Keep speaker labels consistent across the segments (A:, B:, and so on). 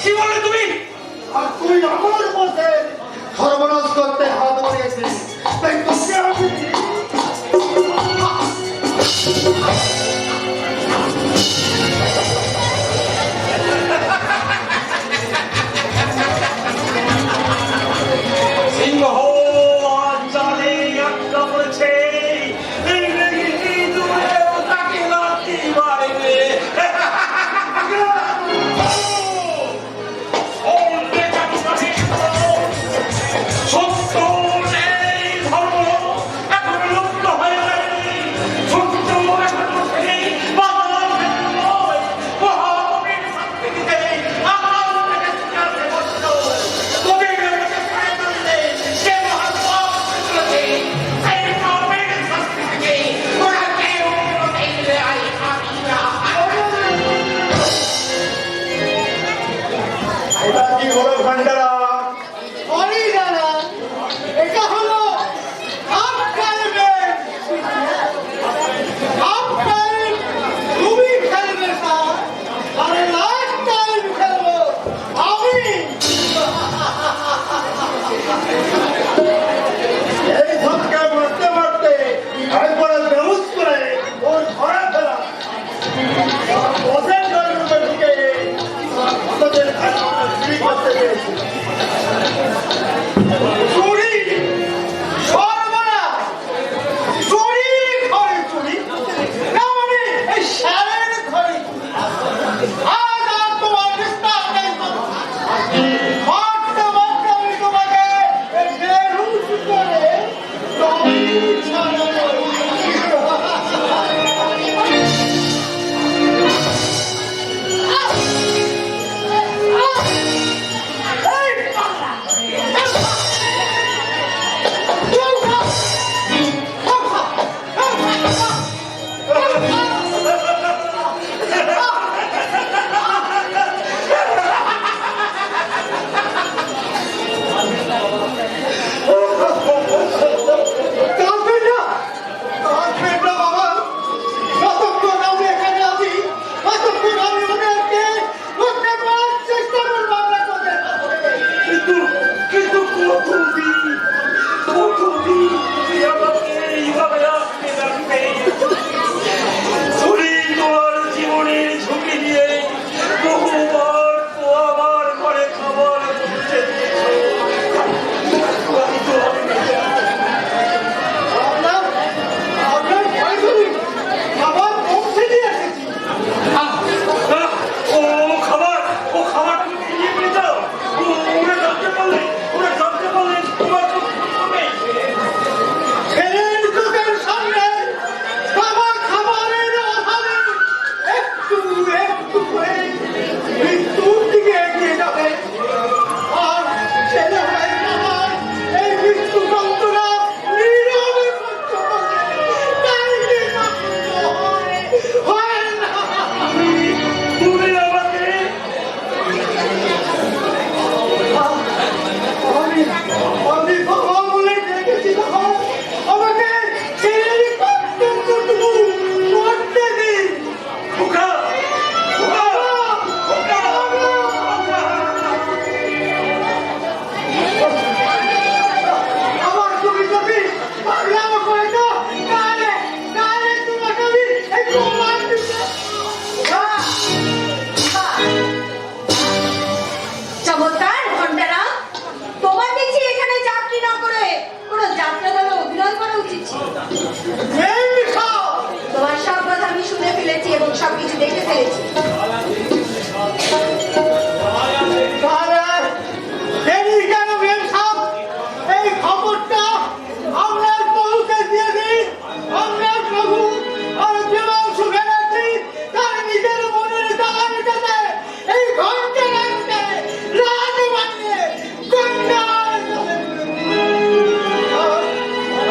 A: কি বলে তুমি?
B: আর তুই আমার মধ্যে সর্বনাশ করতে হাত বাড়িয়েছিস, তাই তোকে আমি
A: সিংহ আজ জালে আটকা পড়েছে। এই রেগে দূরেও তাকে লাথি মারবে। সত্য এই ধর্ম এখন লুপ্ত হয়ে যায়নি। সত্য এখনো সেই বাংলার নয়, মহাকবির সংস্কৃতিতে আকাশ থেকে শিকারে বসল। কবির কাছে ছায়া তুললে সে মহাত্মা চলেছে। সেই কবির সংস্কৃতিকে ওরা কেউ ফেলে আই খাবি না।
B: এটা কি হলো ভান্ডারা? অরি জানা, এটা হলো তুমি খেলবে স্যার, আর লাস্ট টাইম খেলবো আমি। এই ঝটকা মারতে মারতে একবারে বেহুশ করে ওর ধরা ফেলা বসের জন্মের দিকে আমাদের চুরি করতে পেরেছি। চুরি সর্বনাশ, চুরি ঘরে চুরি, না মানে এই শালের ঘরে চুরি। আজ আর তোমার বিস্তার নেই। মারতে মারতে আমি তোমাকে বেহুশ করে তবে ছাড়বো।
A: কিন্তু কতদিন তুই আমাকে এইভাবে আসতে রাখবে? চুরি তোমার জীবনের ঝুঁকি দিয়ে বহুবার তো আমার ঘরে খাবার পৌঁছে দিয়েছো। আমি তো ও খাবার তুমি ফিরিয়ে নিয়ে যাও। ওরা জানতে পারলে তোমার তো হবে।
B: একটু একটু করে মৃত্যুর দিকে এগিয়ে যাবে। আর ছেলে হয় না, এই মৃত্যু যন্ত্রণা নীরবে সহ্য করে। তাই কি হয় না?
A: তুমি আমাকে
B: আমি বাবা বলে ডেকেছিলাম, আমাকে ছেলের কর্তব্যটুকু করতে দিন।
A: খোকা, খোকা, খোকা,
B: আমার তুমি যদি পাগলাম করে তো তাহলে তোমাকে আমি এই প্রমাণ দিতে।
C: চমৎকার ঘন্টারা, তোমার দেখছি এখানে চাকরি না করে কোনো যাত্রা দলে অভিনয় করা উচিত ছিল।
B: এই মিঠা,
C: তোমার সব কথা আমি শুনে ফেলেছি এবং সবকিছু দেখে ফেলেছি।
B: তাহলে দেরি কেন মেম সাহেব? এই খবরটা আমরা প্রভুকে দিয়ে দিই। আমরা প্রভু আর দেবাংশু ব্যানার্জি তার নিজের মনের দাবা মেটাতে এই ঘন্টা রাখতে রাত বানিয়ে গন্ডার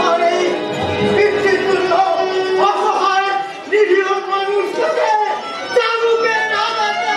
B: আর এই পিতৃতুল্য অসহায় নিরীহ মানুষটাকে চাবুকে না বাঁচতে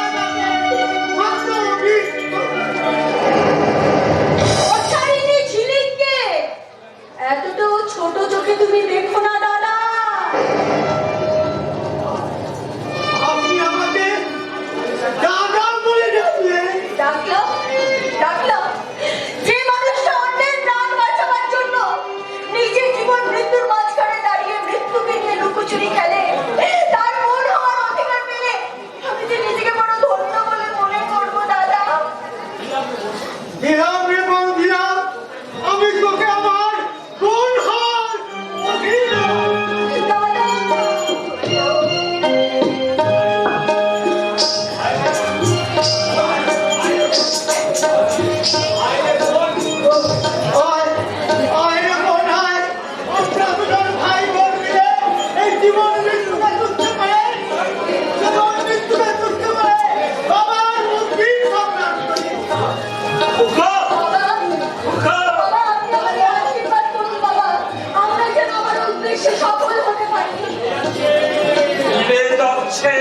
A: যাচ্ছে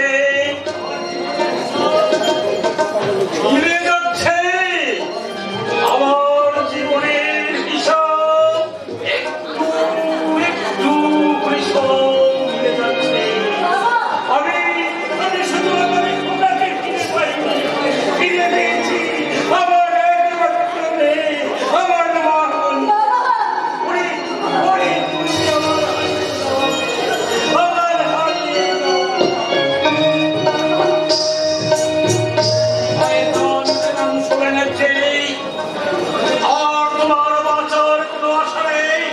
A: মিলে যাচ্ছে আমার জীবনের হিসাব একটু একটু করে সব মিলে যাচ্ছে আমি আমি শুধু আমার খোকাকে ফিরে পাইনি ফিরে পেয়েছি আমার একমাত্র মেয়ে আমার মা ওরে ওরে তুমি আমার হারিয়ে আর তোমার বাঁচার কোনো আশা নেই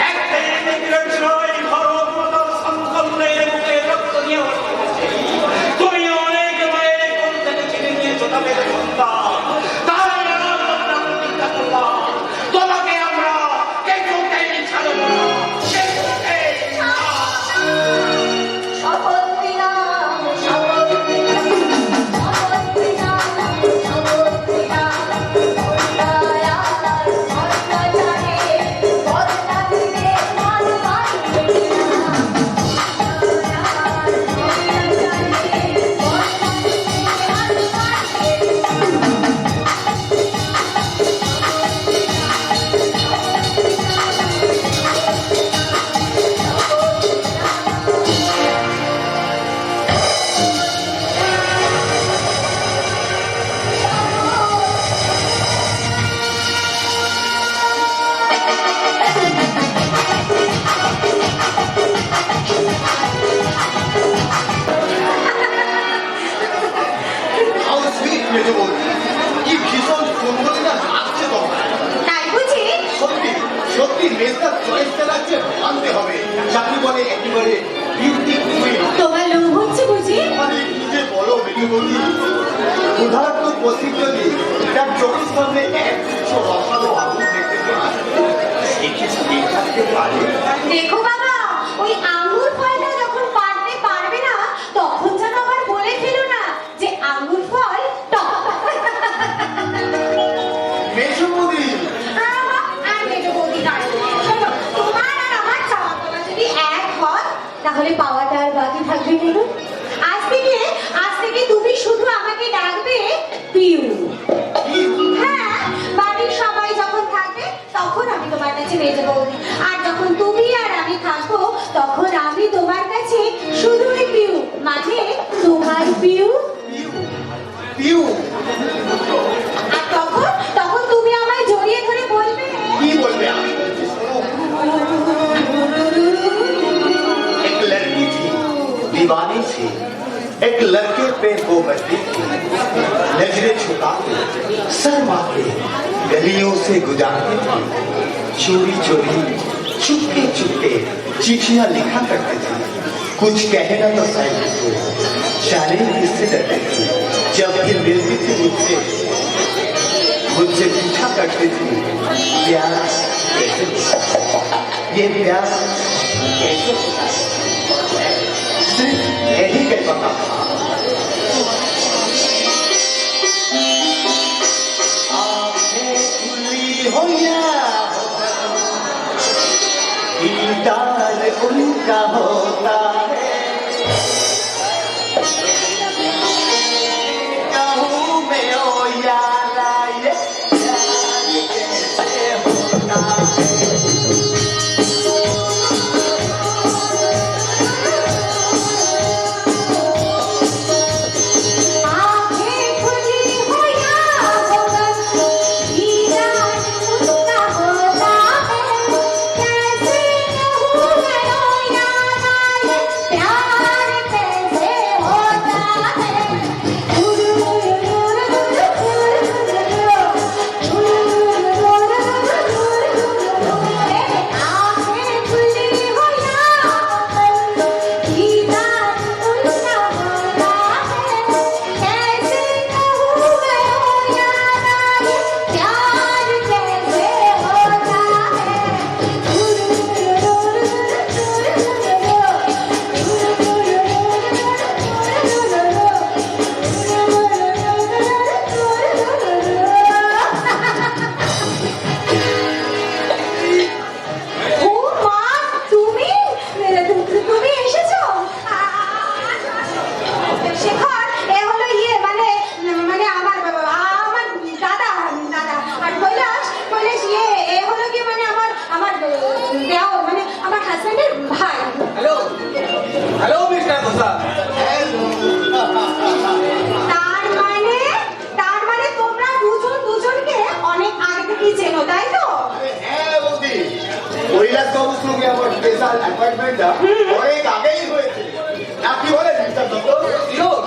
A: একদিন ইংরেজরাই ভারত মাতার সন্তানদের বুকে রক্ত দিয়ে তুমি অনেক মায়ের কোল থেকে কিনে নিয়েছো তাদের সন্তান তাই আমরা চিন্তা করলাম তোমাকে আমরা কিছুতেই ছাড়বো না কিছুতেই না।
C: শপথ দিলাম শপথ দিলাম শপথ দিলাম
B: How sweet, মেজো বৌদি। কি ভীষণ সুন্দরী না লাগছে তোমার।
C: তাই বুঝি
B: সত্যি সত্যি মেয়েটার চয়েসটা লাগছে মানতে হবে যাকে বলে একেবারে বিউটি কুইন।
C: তোমার লোভ হচ্ছে বুঝি
B: আরে কি যে বলো মেজো বৌদি উদাহরণ পথিক যদি তার চোখের সামনে এক গুচ্ছ রসালো আগুন দেখতে পায় সে কি স্থির থাকতে পারে?
C: দেখো বাবা ওই আঙ্গুর ফলটা যখন পারতে পারবে না তখন যেন আবার বলে ফেলো না যে আঙ্গুর ফল টক
B: মেজো বৌদি
C: আর মেজো বৌদি নয় শোনো তোমার আর আমার চাওয়া পাওয়া যদি এক হয় তাহলে পাওয়াটা আর বাকি থাকবে কেন আজ থেকে তুমি শুধু আমাকে ডাকবে পিউ হ্যাঁ বাড়ির সবাই যখন থাকবে তখন আমি তোমার কাছে মেজো বৌদি আর যখন তুমি আর আমি থাকবো তখন আমি তোমার কাছে শুধুই পিউ মানে তোমার পিউ
B: পিউ পিউ
C: আর তখন তুমি আমায় জড়িয়ে ধরে বলবে
B: কি বলবে আমি বলছি শোনো एक लड़की थी दीवानी थी एक लड़के पे वो बचती थी नजरें छुपा के शर्मा के गलियों से गुजारती थी चोरी चोरी चुपके चुपके चिट्ठियां लिखा करती थी कुछ कहे ना तो साइड को जाने किससे डरती थी जब भी मिलती थी मुझसे पूछा करती थी प्यार कैसे होता है? ये प्यार कैसे होता है? सिर्फ यही कहता था आंखें खुली हो या दीदार उनका होता है कहूँ मैं ओ यारा ये प्यार कैसे होता है
C: आंखें खुली हो या हो बंद दीदार उनका होता है कैसे कहूँ मैं ओ यारा ये
D: নমস্কার।
C: তার মানে তোমরা দুজন দুজনকে অনেক আগে থেকেই চেনো, তাই তো?
B: হ্যাঁ বৌদি, কৈলাসবাবুর সঙ্গে আমার স্পেশাল অ্যাপয়েন্টমেন্টটা অনেক আগেই হয়েছে। না কি বলেন মিস্টার দত্ত?
D: Sure.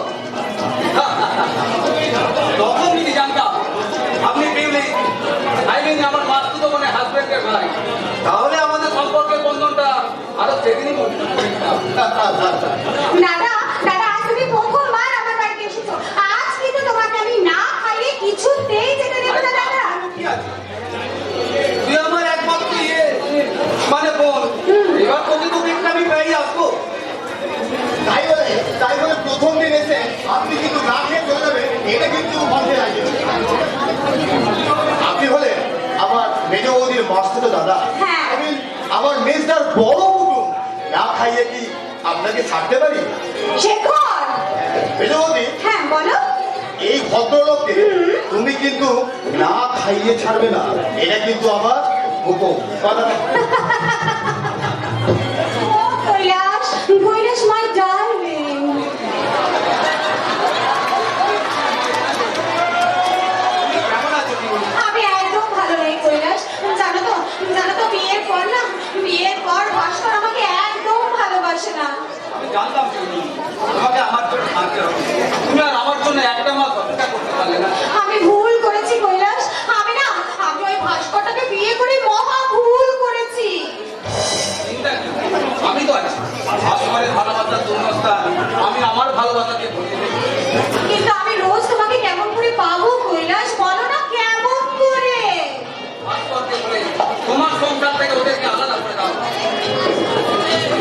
D: তখন যদি জানতাম আপনি পিউলি, I mean আমার মাস্তুতো মানে হাজবেন্ডের ভাই, তাহলে আমাদের সম্পর্কের বন্ধনটা আরো সেদিনই মজবুত করে দিতাম।
C: দাদা দাদা, আজ তুমি প্রথমবার আমার বাড়িতে এসেছো। আজ কিন্তু তোমাকে আমি না খাইয়ে কিছুতেই যেতে দেবো না দাদা।
D: কি আছে? তুই আমার একমাত্র ইয়ে, মানে বোন। এবার তোকে তো দেখতে আমি পেয়ে আসবো।
B: তাই বলে প্রথম দিন এসে আপনি কিন্তু না খেয়ে চলে যাবেন, এটা কিন্তু মাথায় রাখবেন। আপনি হলেন আমার মেজ বৌদির মাস্তুতো দাদা।
C: হ্যাঁ।
B: I mean, আমার মেজদার বড় কুটুম। না খাইয়ে কি আপনাকে ছাড়তে পারি?
C: শেখর,
B: মেজ বৌদি,
C: হ্যাঁ বলো।
B: এই ভদ্রলোককে তুমি কিন্তু না খাইয়ে ছাড়বে না, এটা কিন্তু আমার হুকুম। কথা
C: ও কৈলাস, কৈলাস মাই ডার্লিং।
D: কেমন আছো পিউলি?
C: আমি একদম ভালো নেই কৈলাস। জানো তো বিয়ের পর ভাস্কর আমাকে একদম ভালোবাসে না।
D: আমি জানতাম পিউলি, তোমাকে আমার জন্য থাকতে হবে। তুমি আর আমার জন্য একটা মাস অপেক্ষা করতে পারলে না।
C: আমি ভুল করেছি কৈলাস। আমি ওই ভাস্করটাকে বিয়ে করে মহা ভুল করেছি।
D: চিন্তা কি? আমি তো আছি। ভাস্করের ভালোবাসার দুর্নস্থান আমি আমার ভালোবাসাকে ভরিয়ে দেবো।
C: কিন্তু আমি রোজ তোমাকে কেমন করে পাবো কৈলাস, বলো না কেমন করে?
D: ভাস্করকে বলে তোমার সংসার থেকে ওদেরকে আলাদা করে দাও।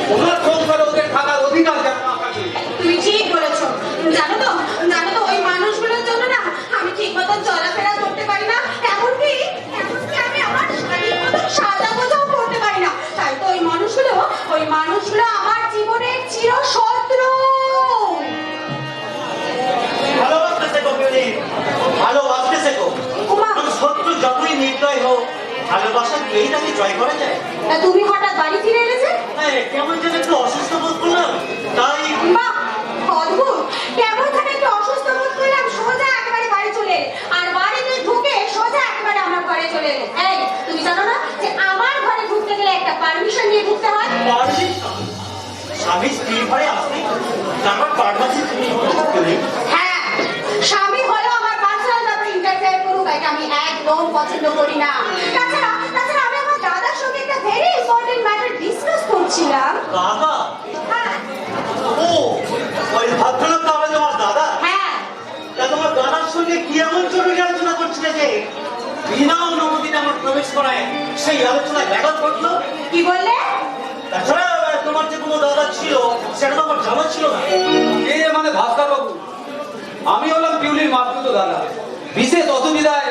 D: তোমার সংসারে ওদের থাকার অধিকার যেন না থাকে।
C: তুমি ঠিক বলেছো। জানো তো ওই মানুষগুলোর জন্য না আমি ঠিক মতন চলাফেরা করতে পারি না, এমনকি আমি আমার শাড়ির মতন সাজা গোজাও করতে পারি না। তাই তো ওই মানুষগুলো আমার জীবনের চিরশত্রু।
A: ভালোবাসতে শেখো পিউলি, ভালোবাসতে শেখো।
C: ওমা।
A: শত্রু যতই নির্দয় হোক, ভালোবাসা দিয়েই তাকে জয় করা যায়।
C: তা তুমি হঠাৎ বাড়ি ফিরে এলে যে?
A: হ্যাঁ, কেমন যেন একটু অসুস্থ বোধ করলাম, তাই
C: বাহ, অদ্ভুত। কেমন যেন একটু অসুস্থ বোধ করলাম, সোজা একেবারে বাড়ি চলে এলে। আর বাড়িতে ঢুকে সোজা একেবারে আমার ঘরে চলে এলে। এই, তুমি জানো না যে আমার ঘরে ঢুকতে গেলে একটা পারমিশন নিয়ে ঢুকতে হয়?
A: স্বামী স্ত্রীর ঘরে আসতে তারপর পারমাসি তুমি পিউলি।
C: হ্যাঁ, স্বামী হলো আমার পার্সোনাল ব্যাপারে ইন্টারফেয়ার করুক, এটা আমি একদম পছন্দ করি না। তাছাড়া আমি আমার দাদার সঙ্গে একটা ভেরি ইম্পর্টেন্ট ম্যাটার ডিসকাস করছিলাম।
A: দাদা?
C: হ্যাঁ
A: ও, ওই ভদ্রলোক তাহলে তোমার দাদা?
C: হ্যাঁ,
A: তা তোমার দাদার সঙ্গে কি এমন জরুরি আলোচনা করছিলে যে বিনা অনুমতিতে আমার প্রবেশ করায় সেই আলোচনায় ব্যাঘাত ঘটলো?
C: কি বললে?
A: তাছাড়া তোমার যে কোনো দাদা ছিল সেটা তো আমার জানা ছিল না।
D: কে মানে ভাস্কর বাবু? আমি হলাম পিউলির মাস্তুতো দাদা। বিশেষ অসুবিধায়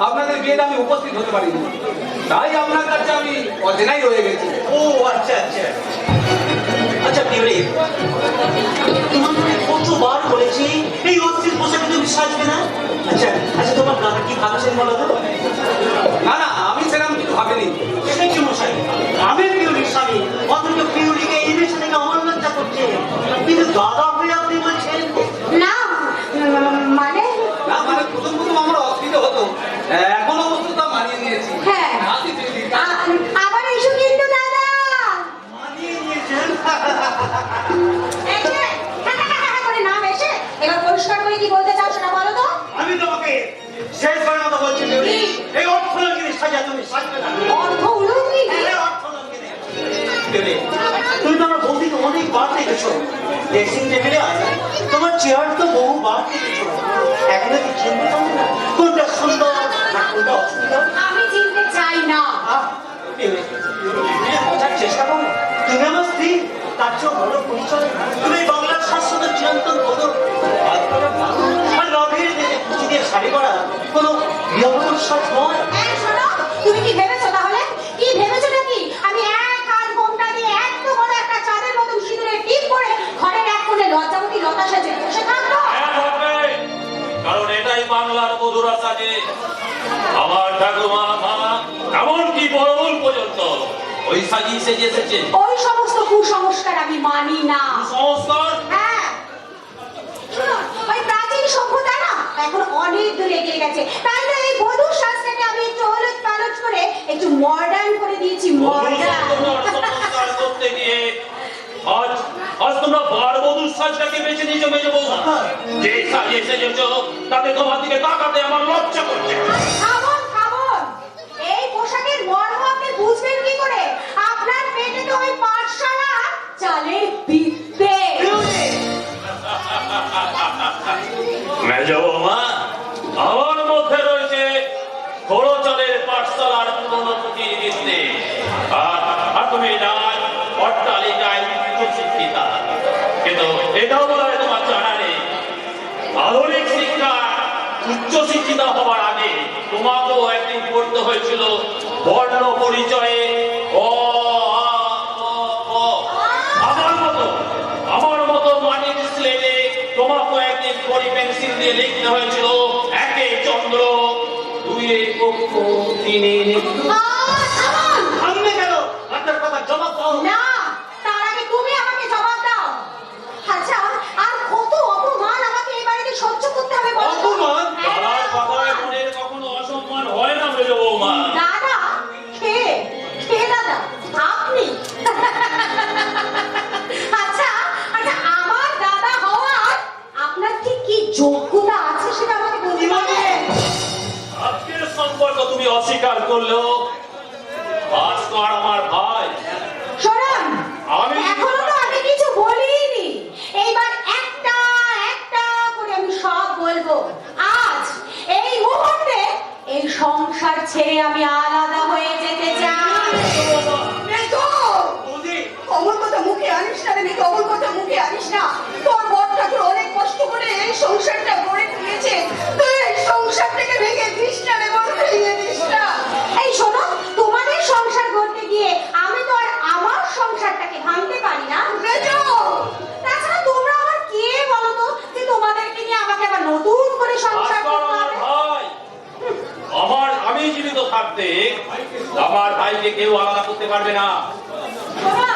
D: আপনাদের বিয়েতে আমি উপস্থিত হতে পারিনি, তাই আপনার কাছে আমি অচেনাই রয়ে গেছি।
A: ও আচ্ছা আচ্ছা আচ্ছা পিউলি, তোমাকে কতবার বলেছি এই অস্থির পোশাকে তুমি সাজবে না। আচ্ছা আচ্ছা, তোমার দাদা কি ভাবছেন বলো তো?
D: না না, আমি সেরকম কিছু ভাবিনি।
A: সে কি মশাই, আমি পিউলির স্বামী, অথচ পিউলিকে এই দেশে থেকে আমার লজ্জা করছে, কিন্তু দাদা হয়ে আপনি বলছেন?
C: না মানে
D: না মানে প্রথম আমার অসুবিধা হতো, এখন অবশ্য তা মানিয়ে নিয়েছি।
C: হ্যাঁ।
D: আসি পিউলি।
C: আবার এসো কিন্তু দাদা।
A: মানিয়ে নিয়েছেন?
C: এসে করে নাম এসে এবার পরিষ্কার করে কি বলতে চাও সেটা বলো তো।
A: আমি তোমাকে শেষ করে মতো বলছি পিউলি,
C: কি?
A: এই অর্থলঙ্ঘিনী সাজা তুমি সাজবে না।
C: অর্ধ উলঙ্গি?
A: হ্যাঁ, অর্থলঙ্ঘিনী। পিউলি, তুমি তো আমার বৌদিকে অনেকবার দেখেছো ড্রেসিং টেবিলে আছে, তোমার চেয়ার তো বহুবার দেখেছো, এখনো কি চিনতে পারো না কোনটা সুন্দর আর কোনটা অসুন্দর?
C: আমি চিনতে চাই না।
A: পিউলি, বোঝার চেষ্টা করো, তুমি আমার স্ত্রী, তার চেয়েও বড় পরিচয়। তুমি বাংলার শাশ্বত চিরন্তন বলো আর রবির দিকে কুচি দিয়ে শাড়ি পরা কোনো গৃহবধূর সাজ নয়।
C: এই শোনো, তুমি কি ভেবেছো তাহলে? কি ভেবেছো নাকি আমি এক হাত ঘোমটা দিয়ে এত বড় একটা চাঁদের মতন সিঁদুরের টিপ করে ঘরের এক কোণে লজ্জাবতী লতা সাজে বসে থাকবো?
E: হ্যাঁ থাকবে, কারণ এটাই বাংলার মধুরতা যে আমার ঠাকুমা মা এমনকি বড়বুল পর্যন্ত ওই সাজিয়ে সেজে এসেছে।
C: ওই সমস্ত কুসংস্কার আমি মানি না।
E: সংস্কার
C: হ্যাঁ, আধুনিক সভ্যতা না এখন অনেক দূর এগিয়ে গেছে, তাই তো এই বধূর সাজটাকে আমি একটু ওলট পালট করে একটু মডার্ন করে দিয়েছি।
E: সংস্কার করতে গিয়ে আজ তোমরা বারবধূর সাজটাকে বেছে নিয়েছো মেজো বৌমা। যে সাজিয়ে সেজেছো তাতে তোমার দিকে তাকাতে আমার লজ্জা করছে।
C: খাবন খাবন, এই পোশাকের মর্ম আপনি বুঝবেন কি করে? আপনার পেটে তো ওই পাঠশালা চালের বিদ্যে।
E: মেজো বৌমা, আমার মধ্যে রয়েছে খোড়ো চালের পাঠশালার পুরনো পুঁথির বিদ্যে, আর তুমি নাই অট্টালিকায় উচ্চশিক্ষিতা। কিন্তু এটাও বলা হয় তোমার জানা নেই, আধুনিক শিক্ষা উচ্চশিক্ষিতা হওয়ার আগে তোমাকেও একদিন পড়তে হয়েছিল বর্ণ পরিচয়ে অ আ ক খ। আমার মতো মাটির স্লেটে তোমাকেও একদিন বড়ি পেন্সিল দিয়ে লিখতে হয়েছিল একে চন্দ্র, দুইয়ে কক্ষ, তিনে নেত্র।
B: সামনে গেল আপনার কথা জবাব দাও।
C: না, তার আগে তুমি আমাকে জবাব দাও। আচ্ছা, আর কত অপমান আমাকে এই বাড়িতে সহ্য করতে হবে বলো তো?
E: অপমান?
C: হ্যাঁ।
E: তার কথায় মনের কখনো অসম্মান হয় না মেজো বৌমা।
C: দাদা, কে কে দাদা? আপনি? আচ্ছা আচ্ছা, আমার দাদা হওয়ার আপনার ঠিক কি যোগ্যতা আছে সেটা আমাকে বলতে পারবেন?
E: আজকের সম্পর্ক তুমি অস্বীকার করলেও ভাস্কর আমার ভাই।
C: শোনান,
E: আমি-
C: এখনো তো আমি কিছু বলিনি। এইবার একটা একটা করে আমি সব বলবো। আজ এই মুহূর্তে এই সংসার ছেড়ে আমি আলাদা হয়ে যেতে চাই।
F: অমন কথা মুখে আনিস না রে, অমন কথা মুখে আনিস না। তোর বর ঠাকুর অনেক কষ্ট করে এই সংসারটা গড়ে তুলেছে, তুই এই সংসারটাকে ভেঙে দিস না রে, বল ভেঙে দিস না।
C: এই শোনো, তোমাদের সংসার করতে গিয়ে আমি তো আর আমার সংসারটাকে ভাঙতে পারি না।
F: বেজো,
C: তাছাড়া তোমরা আমার কে বলো তো যে তোমাদেরকে নিয়ে আমাকে আবার নতুন করে সংসার
E: ভাস্কর
C: করতে
E: আমার
C: হবে?
E: ভাই। আমি জীবিত থাকতে আমার ভাইকে কেউ আলাদা করতে পারবে না।
C: শোনো,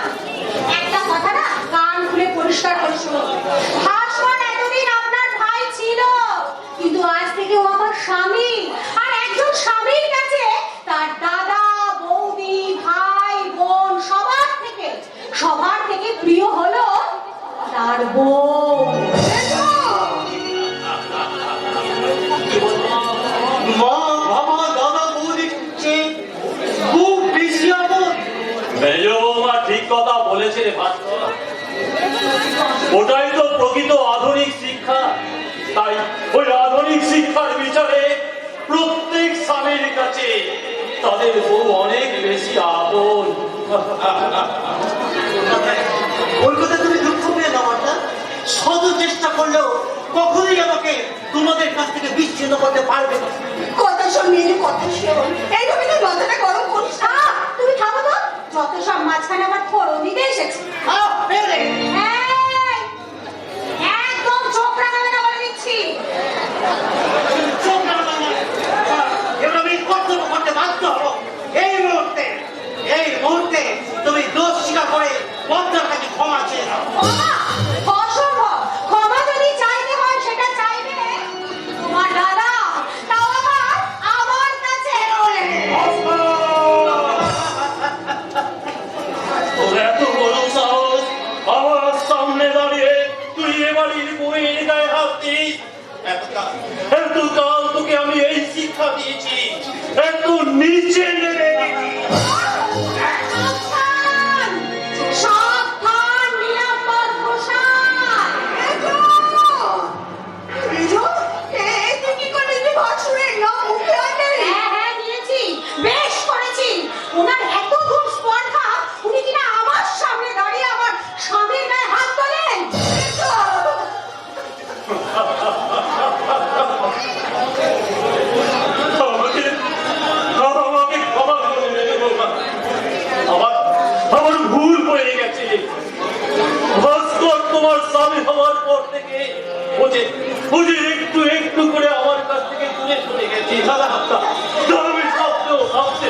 C: একটা কথা না কান খুলে পরিষ্কার করে শোনো। ভাস্কর এতদিন আপনার ভাই ছিল, কিন্তু আজ থেকে ও আমার স্বামী। আর একজন স্বামীর কাছে তার দাদা, বৌদি, ভাই, বোন সবার থেকে প্রিয় হলো তার বউ।
B: মা বাবা দাদা বৌদি খুব বেশি আপন।
E: মেজো বৌমা ঠিক কথা বলেছে রে ভাস্কর। ওটাই তো প্রকৃত আধুনিক শিক্ষা। তাই ওই আধুনিক শিক্ষার বিচারে প্রত্যেক স্বামীর কাছে তাদের বউ অনেক বেশি আপন।
B: ওই কথা তুমি দুঃখ পেয়ে দাও না, শত চেষ্টা করলেও কখনোই আমাকে তোমাদের কাছ থেকে বিচ্ছিন্ন করতে পারবে না।
F: কথা শোন মেয়ে, কথা শোন। এইভাবে তুই মাথাটা গরম করিস না।
C: তুমি থামো তো, যত সব মাঝখানে আমার ফোড়ন দিতে এসেছে। এই, একদম চোখ রাঙাবে না বলে দিচ্ছি।
B: এবার আমি কর্তব্য করতে বাধ্য হবো। এই মুহূর্তে তুমি দোষ স্বীকার করে পদ্মার কাছে ক্ষমা চেয়ে দাও।
C: ক্ষমা? অসম্ভব। ক্ষমা যদি চাইতে হয় সেটা চাইবে তোমার দাদা, তাও আবার আমার কাছে বলে।
E: তোর এত বড় সাহস, আমার সামনে দাঁড়িয়ে তুই এ বাড়ির বউয়ের গায়ে হাত দিস। এতকাল তোকে আমি এই শিক্ষা দিয়েছি, এত নিচে নেমে গেছি।
C: সাবধান! সাবধান, নিরাপদ প্রসাদ।
F: বেজো, তুই কি করলি? তুই ভাসুরের নাম মুখে আনলি?
C: হ্যাঁ, নিয়েছি, বেশ করেছি। ওনার এত খুব স্পর্ধা, উনি কিনা আমার সামনে দাঁড়িয়ে আমার স্বামীর গায়ে হাত তোলেন।
E: আমাকে ক্ষমা করে দেবে বাবা। আমার ভুল হয়ে গেছে। ভাস্কর তোমার স্বামী হওয়ার পর থেকে বুঝে একটু একটু করে আমার কাছ থেকে দূরে সরে গেছি। আমি স্বপ্নেও ভাবতে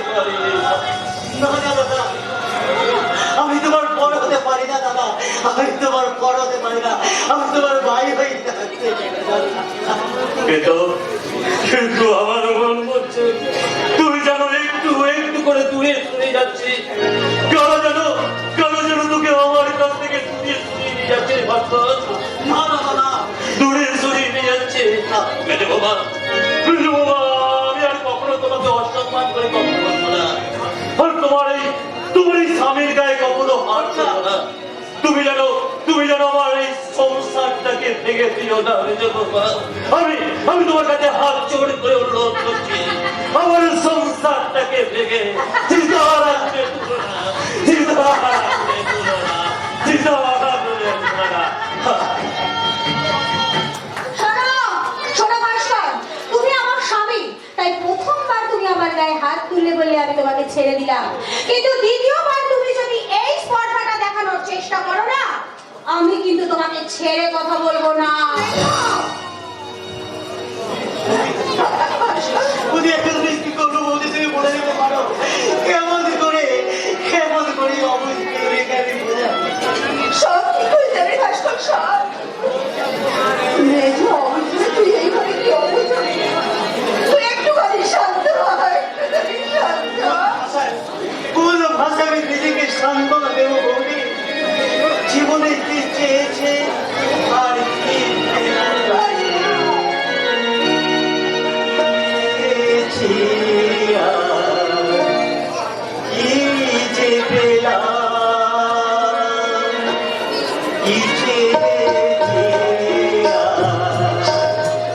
E: পারিনি,
B: না, আমি তোমার বড় হতে পারি পারি না দাদা, আমি তোমার বড় হতে পারি না, আমি তোমার ভাই হয়ে থাকতে চাই না দাদা।
E: কিন্তু আমার মন বলছে তুই যেন একটু একটু করে দূরে সরে যাচ্ছি, কেন যেন তোকে আমার কাছ থেকে দূরে সরিয়ে নিয়ে যাচ্ছে ভাস্কর।
B: না দাদা না,
E: দূরে সরিয়ে নিয়ে যাচ্ছে। বেলে বাবা, আমি আর কখনো তোমাকে অসম্মান করে কখনো বলবো না, আর তোমার এই স্বামীর গায়ে কখনো হাত দেবো না। তুমি জানো আমার এই সংসারটাকে ভেঙে দিও না। আমি তোমার কাছে হাত জোড় করে অনুরোধ করছি, আমার সংসারটাকে ভেঙে চিতারাতে তুলো না, চিতারাতে তুলো না, চিতারাতে তুলো না।
C: শোনো ভাস্কর, তুমি আমার স্বামী, তাই প্রথমবার তুমি আমার গায়ে হাত তুললে বলে আমি তোমাকে ছেড়ে দিলাম, কিন্তু দ্বিতীয়বার তুমি যদি এই স্পর্শটা দেখানোর চেষ্টা করো না, আমি কিন্তু তোমাকে ছেড়ে কথা বলবো না।
B: বৌদি একটা জিনিস কি করবো বৌদি, তুমি বলে দিতে পারো কেমন করে অবস্থা রেখে আমি বোঝা।
F: সব ঠিক হয়ে যাবে ভাস্কর, সব। মেজো অবশ্যই তুই এইভাবে কি অবুঝবি? তুই একটুখানি শান্ত হ, একটুখানি শান্ত হ।
B: কোন ভাষা আমি নিজেকে সান্ত্বনা দেবো বৌদি? জীবনে কি চেয়েছে আর কি পেয়েছি, কি যে পেলাম, কি চেয়েছি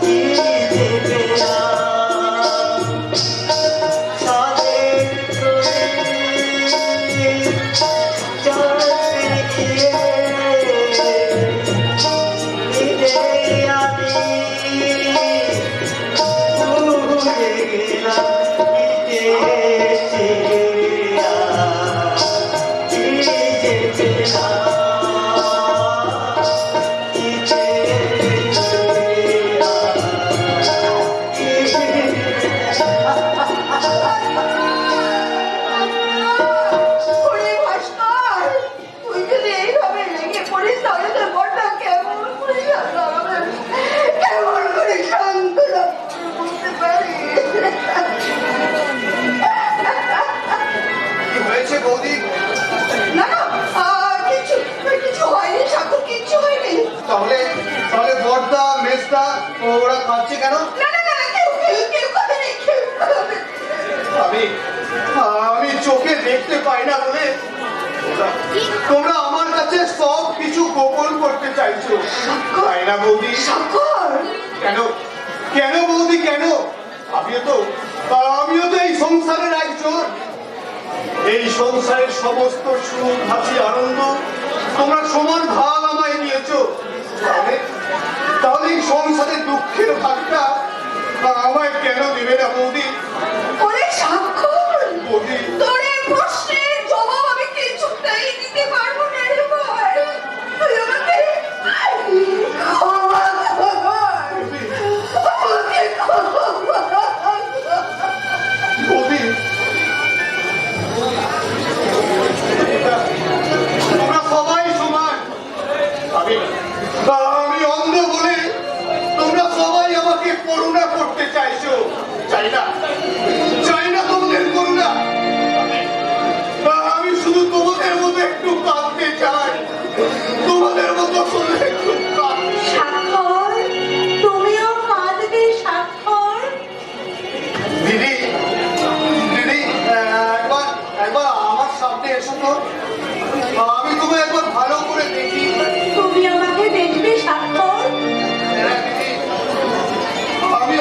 B: কি যে পেলাম, সাদের তোরে চাঁদে গিয়ে নিজে আমি ভুলে গেলাম কি চেয়েছি কি যে পেলাম, কি চেয়েছি
F: ওরে ভাস্কর, তুই যদি এইভাবে লেগে পড়িস তাহলে তোর মনটা কেমন করে শান্ত হবে? কেমন করে শান্ত হবে বুঝতে পারিস?
B: কি হয়েছে বৌদি?
F: না না, কিছু হয়নি সাক্ষর, কিচ্ছু হয়নি।
B: তাহলে বর্দা মেজদা ওরা কাঁদছে কেন?
F: না না না, কেউ কাঁদেনি, কেউ কাঁদেনি।
B: আমি চোখে দেখতে পাই না বলে তোমরা আমার কাছে সব কিছু গোপন করতে চাইছো, তাই না বৌদি?
F: সাক্ষর,
B: কেন বৌদি কেন? আমিও তো এই সংসারের একজন। এই সংসারের সমস্ত সুখ হাসি আনন্দ তোমরা সমান ভাগ আমায় দিয়েছো, তাহলে এই সংসারের দুঃখের ভাগটা আমায় কেন দিবে না বৌদি?
F: ওরে সাক্ষর,
B: বৌদি
F: তোর এই প্রশ্নের জবাব আমি কিছুতেই দিতে পারবো না রে ভাই। তুই আমাকে ক্ষমা কর। আমাকে ক্ষমা কর।
B: বৌদি তোমরা সবাই সমান। আমি অন্ধ বলে তোমরা সবাই আমাকে করুণা করতে চাইছো, চাই না তোমাদের করুণা। আমি শুধু তোমাদের মতো একটু কাঁদতে চাই, তোমাদের মতো শুধু একটু কাঁদতে।
C: স্বাক্ষর, তুমিও কাঁদবে স্বাক্ষর?
B: দিদি একবার আমার সামনে এসো তো, আমি তোমায় একবার ভালো করে দেখি।
C: তুমি আমাকে দেখবে স্বাক্ষর?
B: হ্যাঁ দিদি, আমি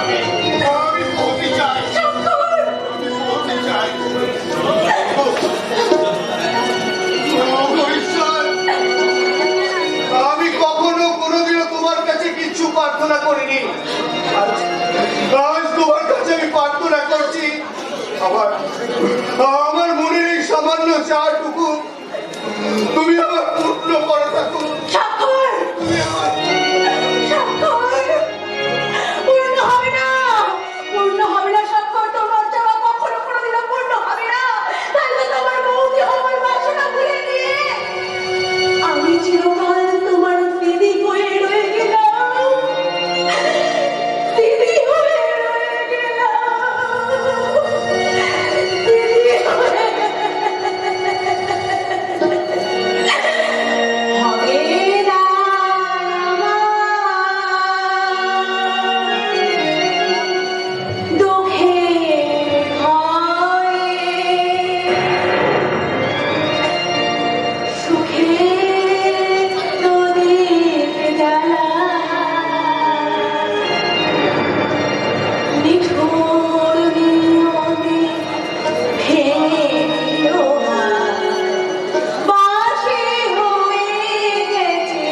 B: আমি বলতে চাই, আমি বলতে চাই। ঈশ্বর, আমি কখনো কোনোদিনও তোমার কাছে কিছু প্রার্থনা করিনি। আজ তোমার কাছে আমি প্রার্থনা করছি, আমার মনের এই সামান্য চাটুকু তুমি আমার পূর্ণ করে থাকো। তুমি আমার
F: পূর্ণ হবে না, পূর্ণ হবে না স্বাক্ষর, তোমার চাওয়া কখনো কোনোদিনও পূর্ণ হবে না। তাহলে তোমার বৌদি আমার বাসনা ভুলে দিয়ে আমি চিরকাল তোমার দিদি হয়ে রয়ে গেলাম, দিদি হয়ে রয়ে গেলাম, দিদি হয়ে।
C: হবে না দুঃখের ভয়ে সুখের নদীর জ্বালা নিঠুর নিয়মে ভেঙে বাঁশি হয়ে গেছে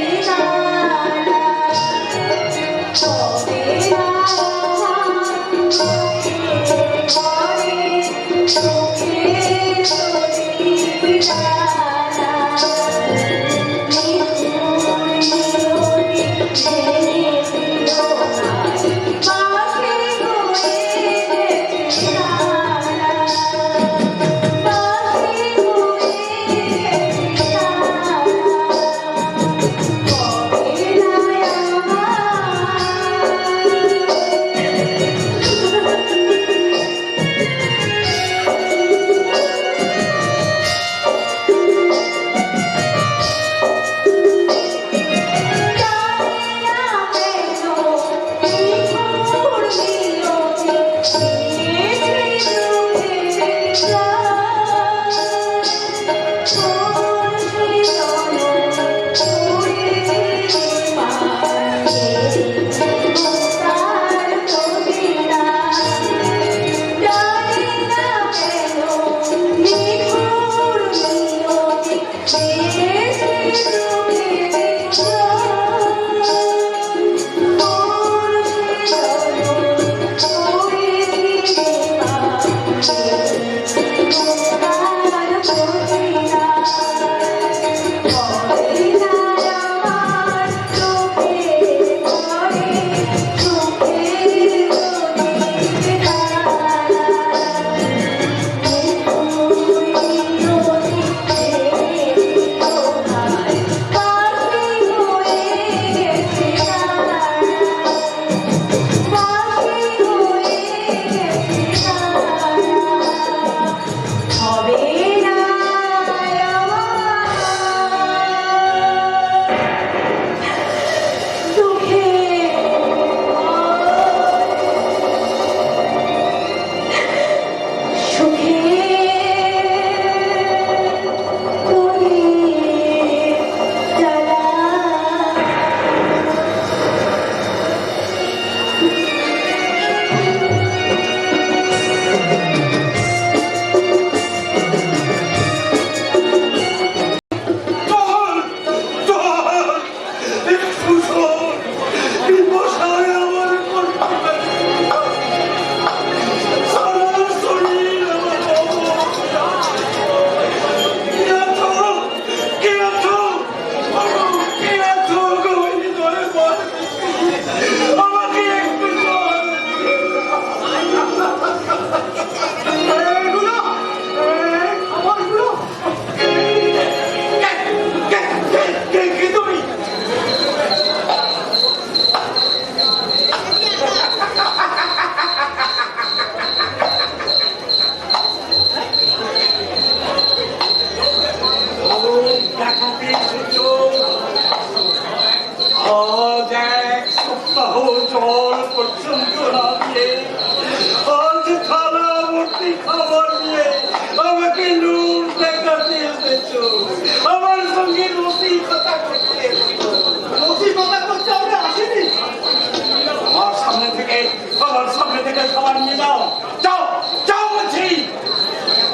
A: থেকে খাবার নিয়ে যাও, যাও যাও বলছি।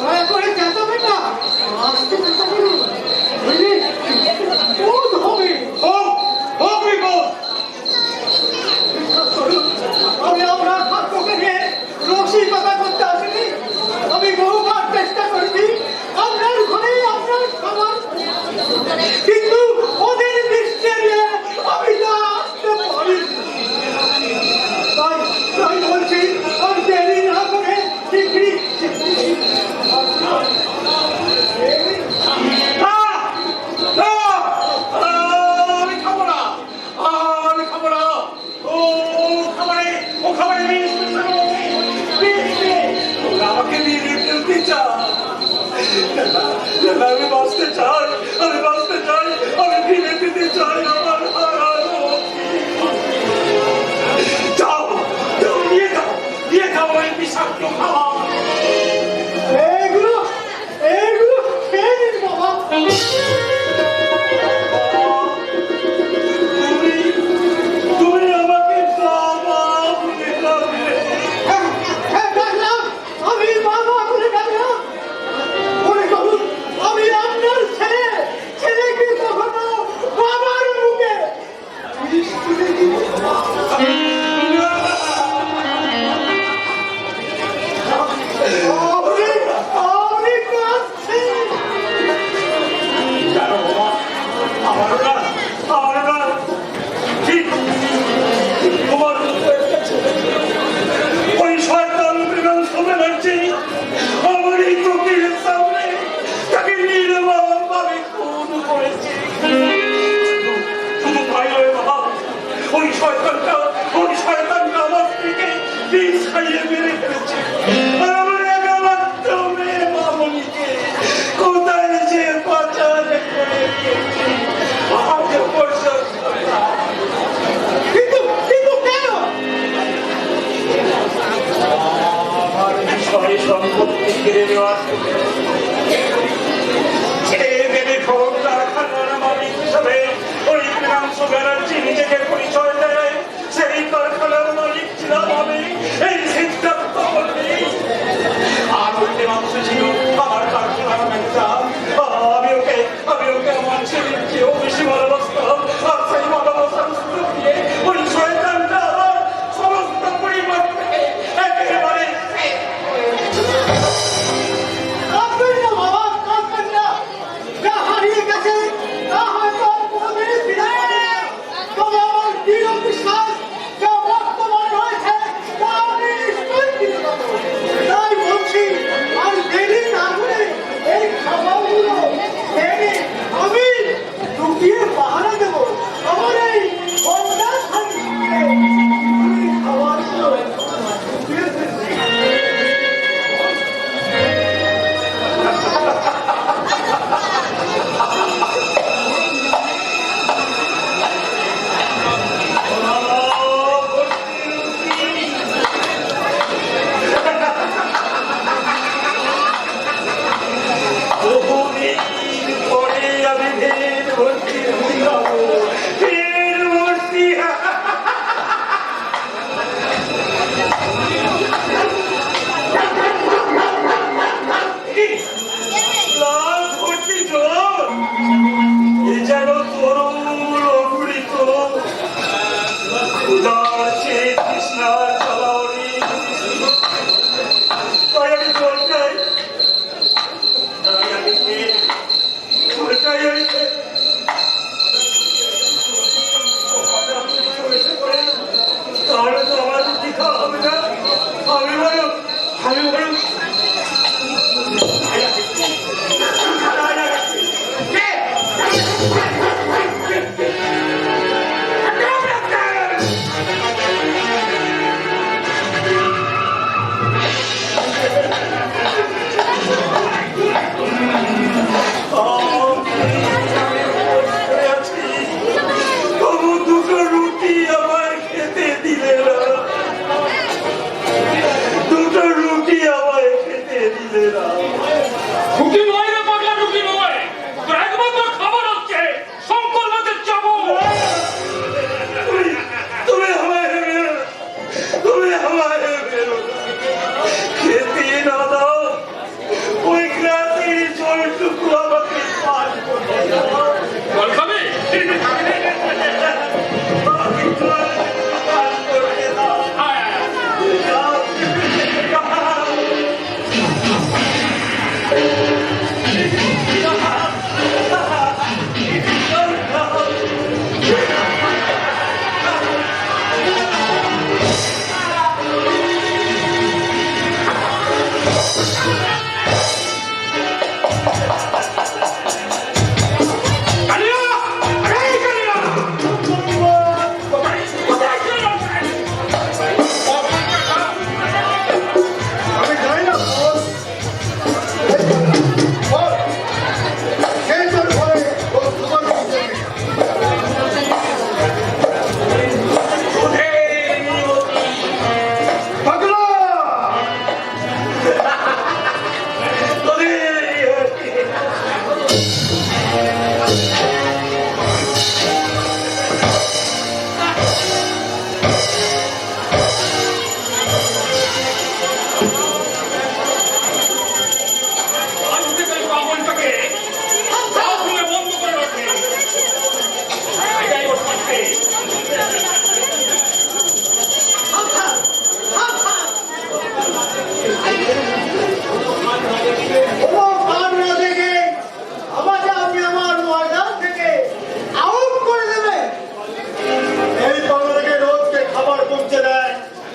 F: দয়া করে চেঁচাবে না, আস্তে চেঁচা করুন, বুঝলি? বোধ হবে।
A: হোক হোক বিপদ।
F: বিশ্বাস করুন, আমি আপনার ভাগ্যকে নিয়ে রসিকতা করতে আসিনি। আমি বহুবার চেষ্টা করেছি আপনার ঘরে আপনার খাবার, কিন্তু ওদের দৃষ্টি নিয়ে আমি তা আসতে পারি। তাই তাই বলছি, আর দেরি না করে শিগগিরই
A: না, না, আমি খাবো না, আমি খাবো না। ও খাবারে, ও খাবারে বিষ মেশানো, বিষ নেই। ওরা আমাকে নিয়ে ফেলতে চায়। আমি বাঁচতে চাই, আমি বাঁচতে চাই, আমি ফিরে পেতে চাই আমার হারানো। যাও, যাও নিয়ে যাও ওই বিষাক্ত খাবার।
F: এগুলো খেয়ে নিন বাবা।
A: তুমি আমাকে বাবা বলে ডাকলে।
F: হ্যাঁ, ডাকলাম, আমি বাবা বলে ডাকলাম। মনে করুন, আমি আপনার ছেলেকে কখনো বাবার মুখে বিষ তুলে দিব। আপনি কাঁদছেন।
A: জানো বাবা, আমার না ঠিক তোমার মতো একটা ছেলে। ওই শয়তান মৃগাংশ ব্যানার্জি আমার এই চোখের সামনে তাকে নির্মমভাবে খুন করেছে। শুধু তাই নয় বাবা, ওই শয়তানটা আমার স্ত্রীকে বিষ খাইয়ে মেরে ফেলেছে। আর আমার একমাত্র মেয়ে মামনিকে কোথায় যে পাচার করে দিয়েছে আজ পর্যন্ত।
F: কিন্তু কেন?
A: আমার বিষয় সম্পত্তি কেড়ে নেওয়ার ছেলে মেয়ে খবর কারখানার মালিক হিসাবে ওই মৃগাংশ ব্যানার্জি নিজেকে পরিচয় দেয়। সেই কারখানার মালিক ছিলাম আমি, এই সিদ্ধান্ত করলে। আর ওই মৃগাংশ ছিল আমার কারখানার ম্যানেজার। আমি ওকে আমার ছেলের চেয়েও বেশি ভালোবাসতাম। আর সেই ভালোবাসার সুযোগ দিয়ে ওই শয়তানটা আমার সমস্ত পরিবারকে একেবারে
F: কাঁদবেন না বাবা, কাঁদবেন না। যা হারিয়ে গেছে তা হয়তো আর কোনোদিনই ফিরে পাবে না। তবে আমার দৃঢ় বিশ্বাস, যা বর্তমান রয়েছে তা আমি নিশ্চয়ই ফিরে পাবো। তাই বলছি, আর দেরি না করে এই খাবারগুলো খেয়ে আমি লুকিয়ে পাহারা দেবো। আমার এই বন্যা থাকবে খাবারগুলো লুকিয়ে ফেলবো।
A: বহুদিন পরে আমি ফের ভর্তি হইলাম, ফের ভর্তি। লাল ভর্তি জল, এ যেন তরুণ অমৃত। উদার চেয়ে তৃষ্ণার জ্বালাওনি। তাই আমি জল চাই, তাই আমি খেয়ে জলটাই আমি খেয়ে তাহলে তো আমার রুটি খাওয়া হবে না। আমি বরং তবু দুটো রুটি আমার খেতে দিলে না, দুটো রুটি আমায়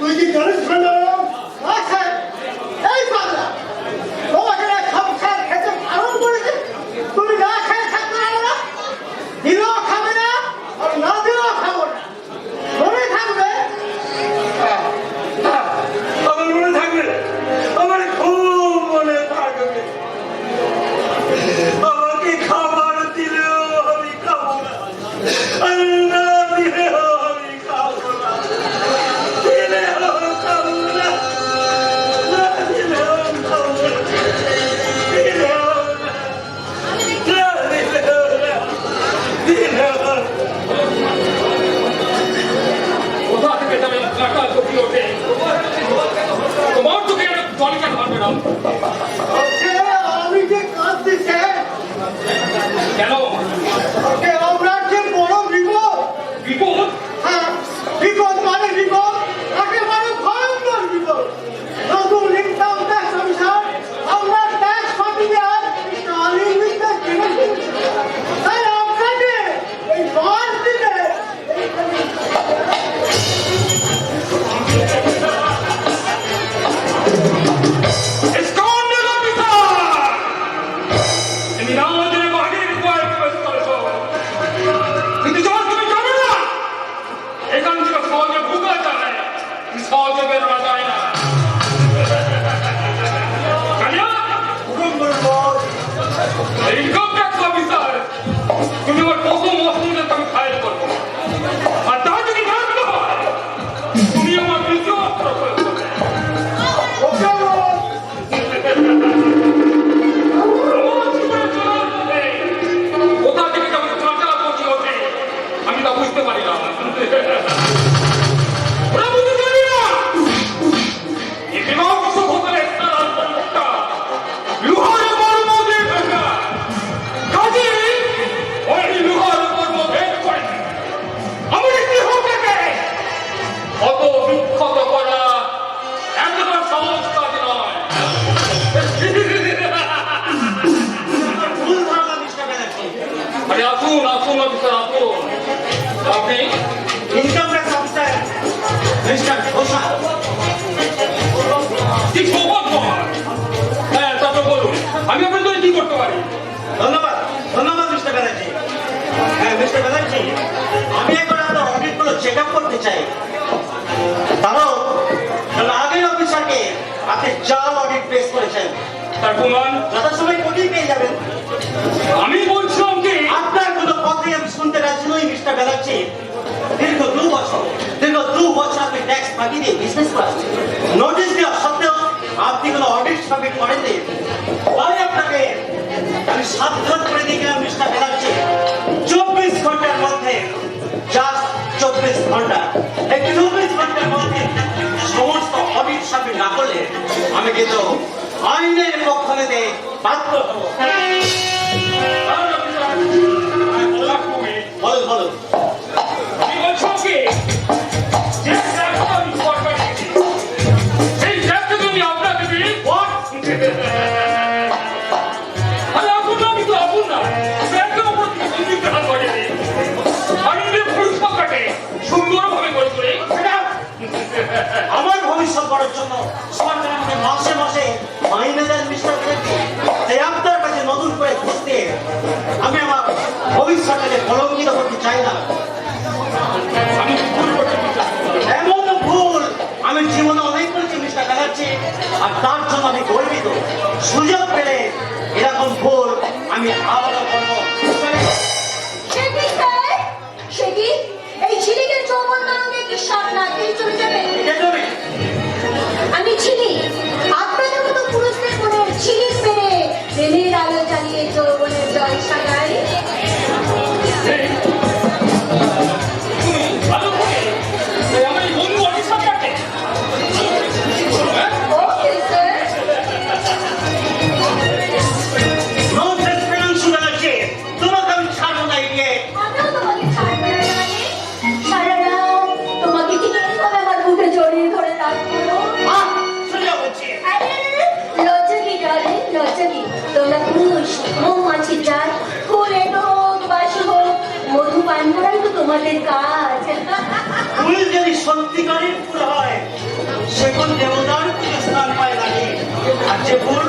B: তুই কি জানিস না? আচ্ছা, এই পাগলা, তোমাকে না সংসার খেতে বারণ করেছে, তুমি না খেয়ে থাকতে পারো না, দিলেও খাবে না, আর না দিলেও খাবো না, মনে থাকবে।
A: আমার মনে থাকবে, আমার খুব মনে থাকবে। আমাকে খাবার দিলেও আমি খাবো না, আর না দিলেও আমি খাবো না, দিলেও খাবো না, না দিলেও খাবো না, দিলেও না, না দিলেও না, দিলেও না।
E: কোথা থেকে যাবে কাটা চোখে ওঠে তোমার চোখে জল কেন মারবে না
B: ওকে, আমি যে কাঁদতেছে,
E: কেন
B: ওকে, আমরা যে বড় বিপদ।
E: বিপদ
B: হ্যাঁ, বিপদ মানে বিপদ, একেবারে ভয়ঙ্কর বিপদ। নতুন ইনকাম ট্যাক্স অফিসার, আমরা ট্যাক্স ফাঁকি দেওয়ার স্টালিন বিদ্যা কিনে ফেলছি। তাই আপনাকে এই 5 দিনে
E: স্কন্ডেল অফিসার তুমি না আমাদের বাড়ির রিকোয়ার করেছো কিন্তু যখন তুমি জানো না এখান থেকে সহজে ঢুকা যায় সহজে বেরোনো যায় না কালিয়া
B: হুকুম করুন।
E: ইনকাম ট্যাক্স অফিসার তুমি আমার কত মসজিদে আমি ফাইল করবো আর তা যদি ব্যর্থ হয় তুমি আমার দ্বিতীয় অস্ত্র করে দেবে।
B: ওকে,
E: আমার জীবনে চলার পথে কোথা থেকে যেমন কাঁটা পচে ওঠে আমি তা বুঝতে পারি না ওরা বুঝতে পারি না এই বিভৎস ভূতের তার মুখটা লোহার মর্ম দিয়ে ঢাকা কাজে ওই লোহার মর্ম ভেদ করে আমার দেহটাকে অত বিক্ষত করা এতটা সহজ কাজ নয়
A: ভুল ধারণা মিস্টার ব্যানার্জি।
E: আরে আসুন আসুন অফিসার আসুন আপনি
A: income tax officer mister Ghoshal.
E: কি সৌভাগ্যবান হ্যাঁ তারপর বলুন আমি আপনার জন্য কি করতে পারি
A: ধন্যবাদ, ধন্যবাদ মিস্টার ব্যানার্জি। হ্যাঁ মিস্টার ব্যানার্জি, আমি একবার আপনার অডিটগুলো চেক আপ করতে চাই। কারণ আগের অফিসারকে আপনি জাল অডিট পেশ করেছেন,
E: তার প্রমাণ
A: যথাসময় কোটি পেয়ে যাবেন।
E: আমি বলছিলাম কি
A: আপনার কোনো কথাই আমি শুনতে রাজি নই মিস্টার ব্যানার্জি। দীর্ঘ 2 বছর আপনি ট্যাক্স ফাঁকি দিয়ে বিজনেস করেন, নোটিশ দেওয়া সত্ত্বেও আপনি কোনো অডিট সাবমিট করেননি। তাই আপনাকে আমি সাবধান করে দিয়েছিলাম মিস্টার ব্যানার্জি, 24 ঘন্টার মধ্যে, জাস্ট 24 ঘন্টা, এই 24 ঘন্টার মধ্যে সমস্ত অডিট সাবমিট না করলে আমি কিন্তু আইনের পক্ষ নিতে বাধ্য হবো। বলুন বলুন।
E: আমি বলছিলাম কি যে ট্যাক্সটা আমি সরকার দিচ্ছি সেই ট্যাক্সটা তুমি আপনাকে দিই আরে আপন না আমি তো আপন না ট্যাক্সের উপর থেকে সঞ্চিত হাত বাড়িয়ে দিই আইনের পরিষ্কার কাটে সুন্দরভাবে করে
A: আমার ভবিষ্যৎ করার জন্য সরকার আমাকে মাসে মাসে মাইনে দেন মিস্টার ব্যানার্জি। তাই আপনার কাছে নতুন করে ঘুষ দিয়ে আমি আমার ভবিষ্যৎটাকে কলঙ্কিত করতে চাই না।
E: আমি ভুল করতে
A: এমন ভুল আমি জীবনে অনেক করেছি মিস্টার ব্যানার্জি, আর তার জন্য আমি গর্বিত। সুযোগ পেলে এরকম ভুল আমি আবারও করবো।
C: সে কি স্যার? সে কি? এই ঝিলিকের যৌবন তরঙ্গে কি সব নাচেই চলে যাবে?
A: এটা তুমি
C: আমি ঝিলিক, আপনাদের মতো পুরুষদের মনে ঝিলিক মেরে প্রেমের আলো জ্বালিয়ে যৌবনের জল সাজাই।
E: তুমি ভালো করে আমার এই বন্ধু অফিসার কাটে
C: okay sir.
A: Nonsense finance Banerjee, তোমাকে আমি ছাড়বো না এগিয়ে।
C: আমিও তোমাকে ছাড়বো না জানি। সারা রাত তোমাকে ঠিক এইভাবে আমার বুকে জড়িয়ে ধরে রাখবো।
A: সোজা বলছি।
C: আরে, লজ্জা কি ডার্লিং, লজ্জা কি? তোমরা পুরুষ, মৌমাছি জাত, ফুলে হোক, বাসি হোক, মধু পান করাই তো তোমাদের কাজ।
A: ফুল যদি সত্যিকারের ফুল হয় যে ফুল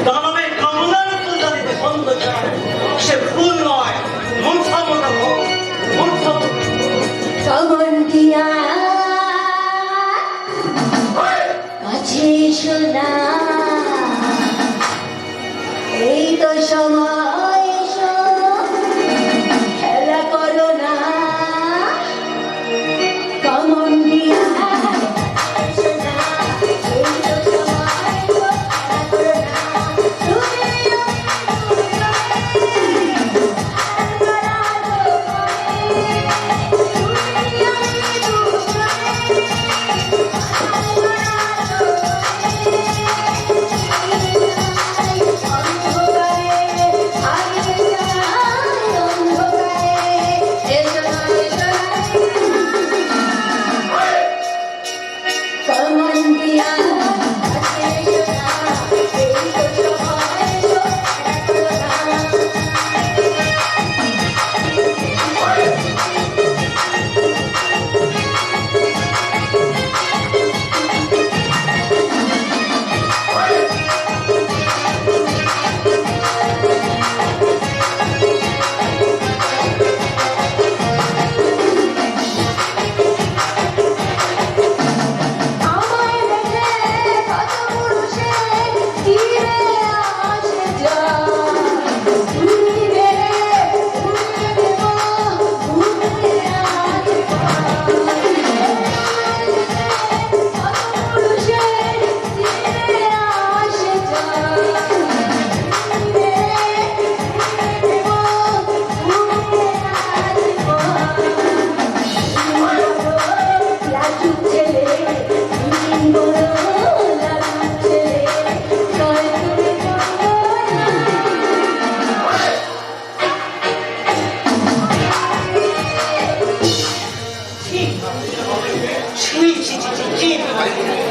A: দানবে কামনার পূজা দিতে বন্ধ চায় সে ফুল নয় মূর্ছা মতো মূর্ছা
C: কমন্ডিয়া কাছে এসো না এই তো সময় এসো খেলা করো না কমন্ডিয়া এসো না এই তো সময় এসো খেলা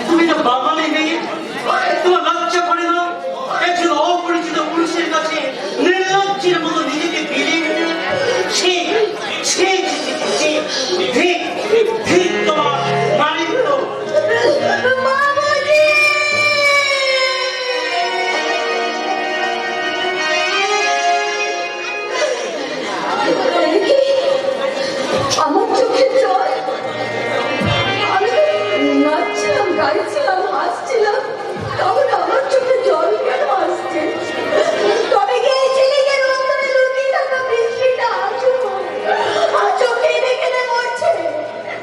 A: তুমি তো বাঙালি নেই তোমার লজ্জা করে না একজন অপরিচিত পুরুষের কাছে নির্লজ্জের মতো নিজেকে বিলিয়ে দিতে ঠিক তোমার নারীত্ব
F: আমার চোখের জল আমি নাচছিলাম গাইছিলাম হাসছিলাম তখন আমার চোখে জল কেন আসছে তবে কি এই ছেলেদের অন্তরে লুকিয়ে থাকা বৃষ্টিটা চোখে দেখে মরছে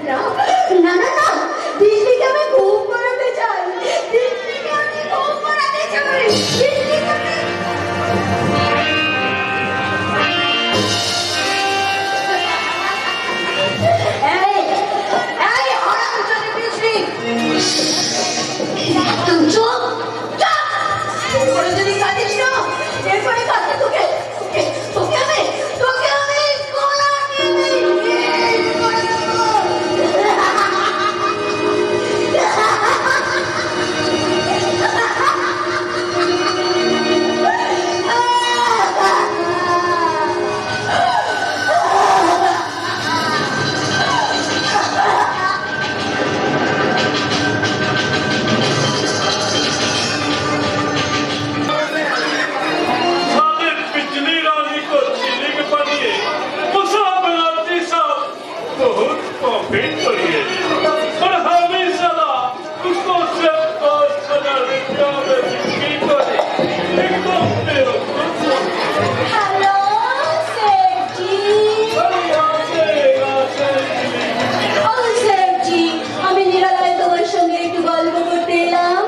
F: না না না না বৃষ্টিকে আমি ঘুম করাতে চাই বৃষ্টিকে আমি ঘুম করাতে চাই বৃষ্টিকে যদি কাঁদিস না এরপরে কাঁদতে তোকে তোকে আমি গলা হ্যালো সেঠজি ও সেঠজি আমি নিরালায় তোমার সঙ্গে একটু গল্প করতে এলাম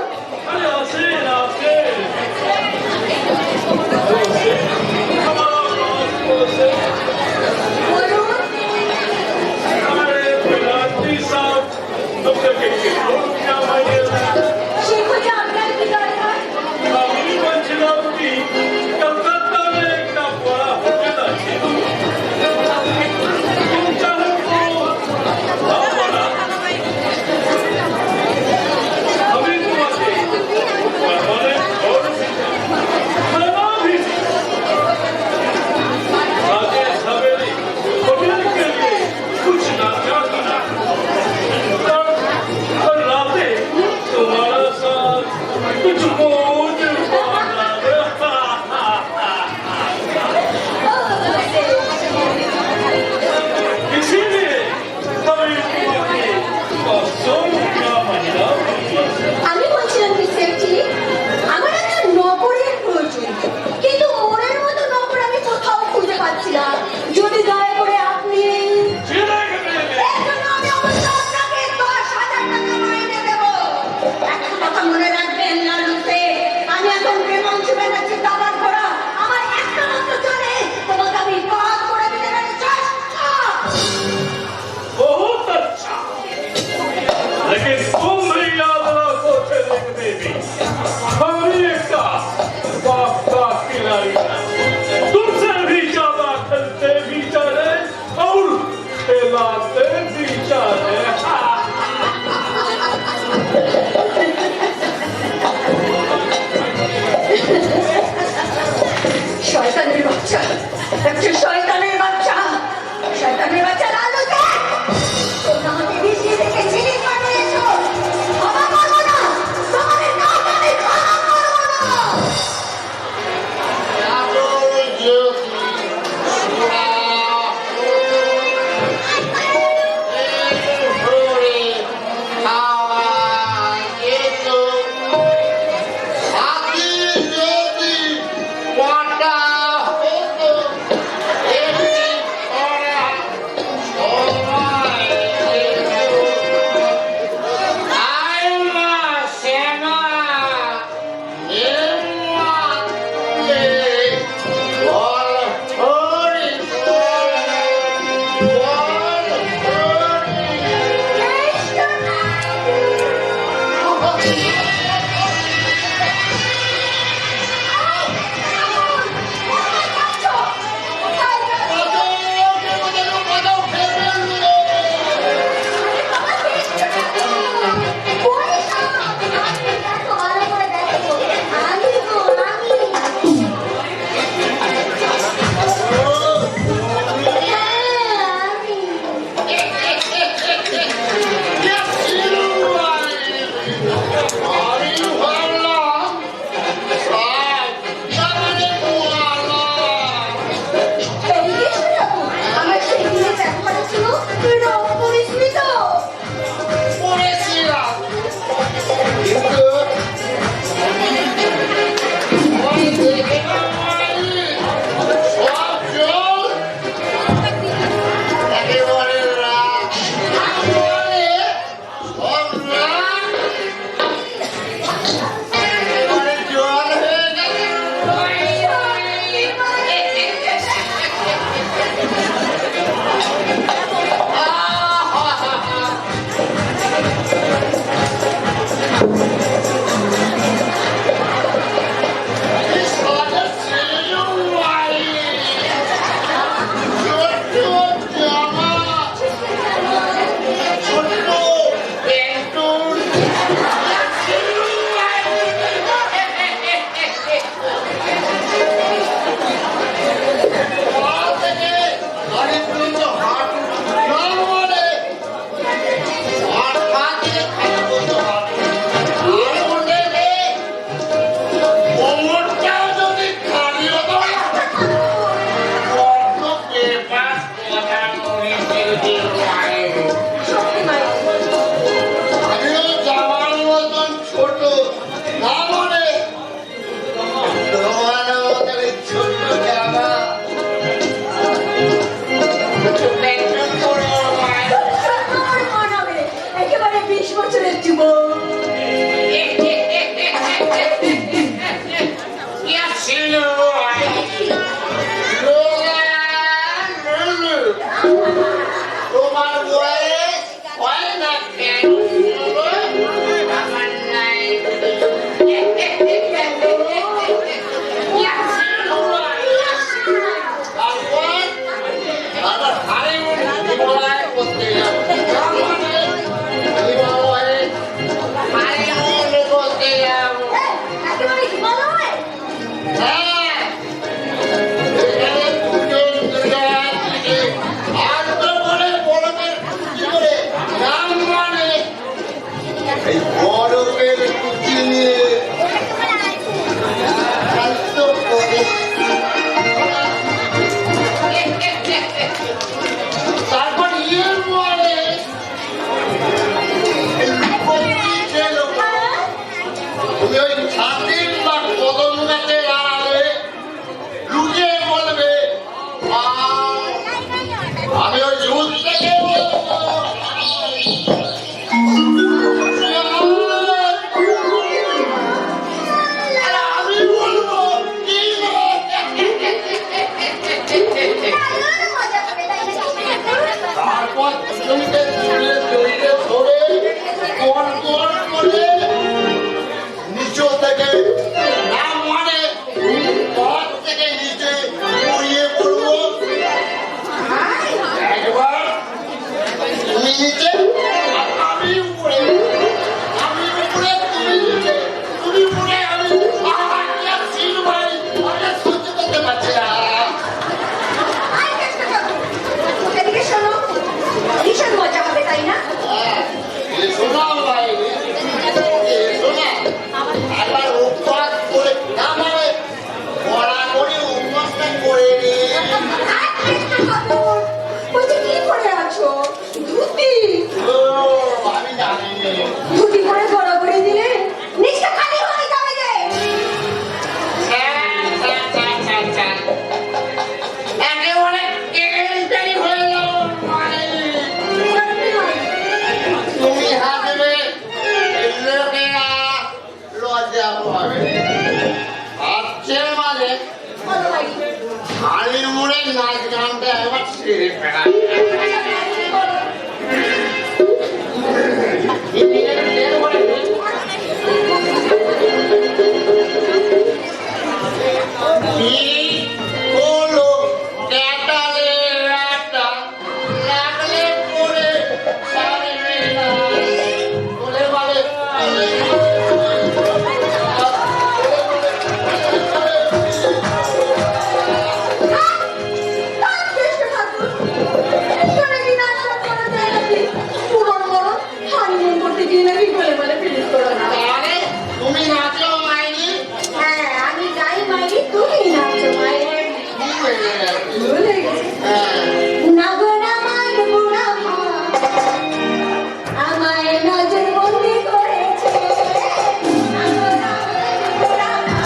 F: শেখো যে আপনার কি দরকার
E: আমি বলছিলাম কি কলকাতায় একটা বড় হোটেল আছে আমি তোমাকে অনেক आगे सवेरे होटल के लिए कुछ नाश्ता करना और रातें तुम्हारा
C: আমার সেই দিনে ব্যাপার ছিল রং করিসনি তো?
G: পড়েছিলাম কিন্তু ওই দেখে সব জল একেবারে রাত একেবারে সব রাত একেবারে জল হয়ে গেছে আমিও জামার মতন ছোট না মানে তোমার মতন এই ছোট জামা প্যান্টুন পরে ওর মায়ের
C: আমার মনে হবে একেবারে 20 বছরের যুবক।
G: তোমার বয়স হয় না কেন আমার নাই তারপর আবার হানিমুন হিমালয় করতে যাবো হিমালয়ে হানিমুন করতে যাবো
C: একেবারে হিমালয়?
G: হ্যাঁ এখানে দুজন দুর্গাকে আনন্দ করে বরফের কুচি করে নাম মানে এই বরফের কুচি নিয়ে শান্ত করে তারপর ইয়ের মানে এই লুকোচুরি খেলো তুমি ওই ছাতির বা কদম গাছের আড়ালে লুকিয়ে বলবে আমি ওই ঝুল থেকে বলবো আর আমি বলবো কি
C: দারুণ মজা হবে, তাই না?
G: তারপর দুজনকে তুলে জড়িয়ে ধরে কোন কোন করে নিচু থেকে নাম মানে পথ থেকে নিচে পড়িয়ে পড়বো একবার তুমি নিচে আর আমি উপরে তুমি নিচে তুমি উপরে আমি আহা কি আর ছিল ভাই আমি সহ্য করতে পারছি না
C: আয় চেষ্টা করো। এদিকে শোনো, ভীষণ মজা হবে, তাই না?
G: শোনা ভাই শোনা একবার উপবাস করে না মানে পড়া করে উপবাসটা করে নি
C: আয় চেষ্টা করো। বলছি, কি পরে আছো? ধুতি?
G: ও আমি জানি
C: ধুতি পরে গড়াগড়ি দিলে নিচটা খালি হয়ে যাবে যে।
G: একেবারে কেলেঙ্কারি হয়ে গেল মানে
C: সত্যি নয়।
G: তুমি হাসবে লোকেরা লজ্জা পাবে আচ্ছা মানে
C: বলো ভাই।
G: হাড়ির মোড়ে নাচ গানটা একবার ছেড়ে ফেলা
F: করতে গিয়ে নাকি বলে বলে ফিরিস করো না।
G: তাহলে তুমি নাচো মাইনি
C: হ্যাঁ আমি যাই মাইরি তুমি নাচো মায়ের
G: কি হয়ে গেছে
F: ভুলে গেছি।
G: হ্যাঁ
C: নগর আমার বুড়া মা আমায় নজর বন্দি করেছে নগর আমার বুড়া মা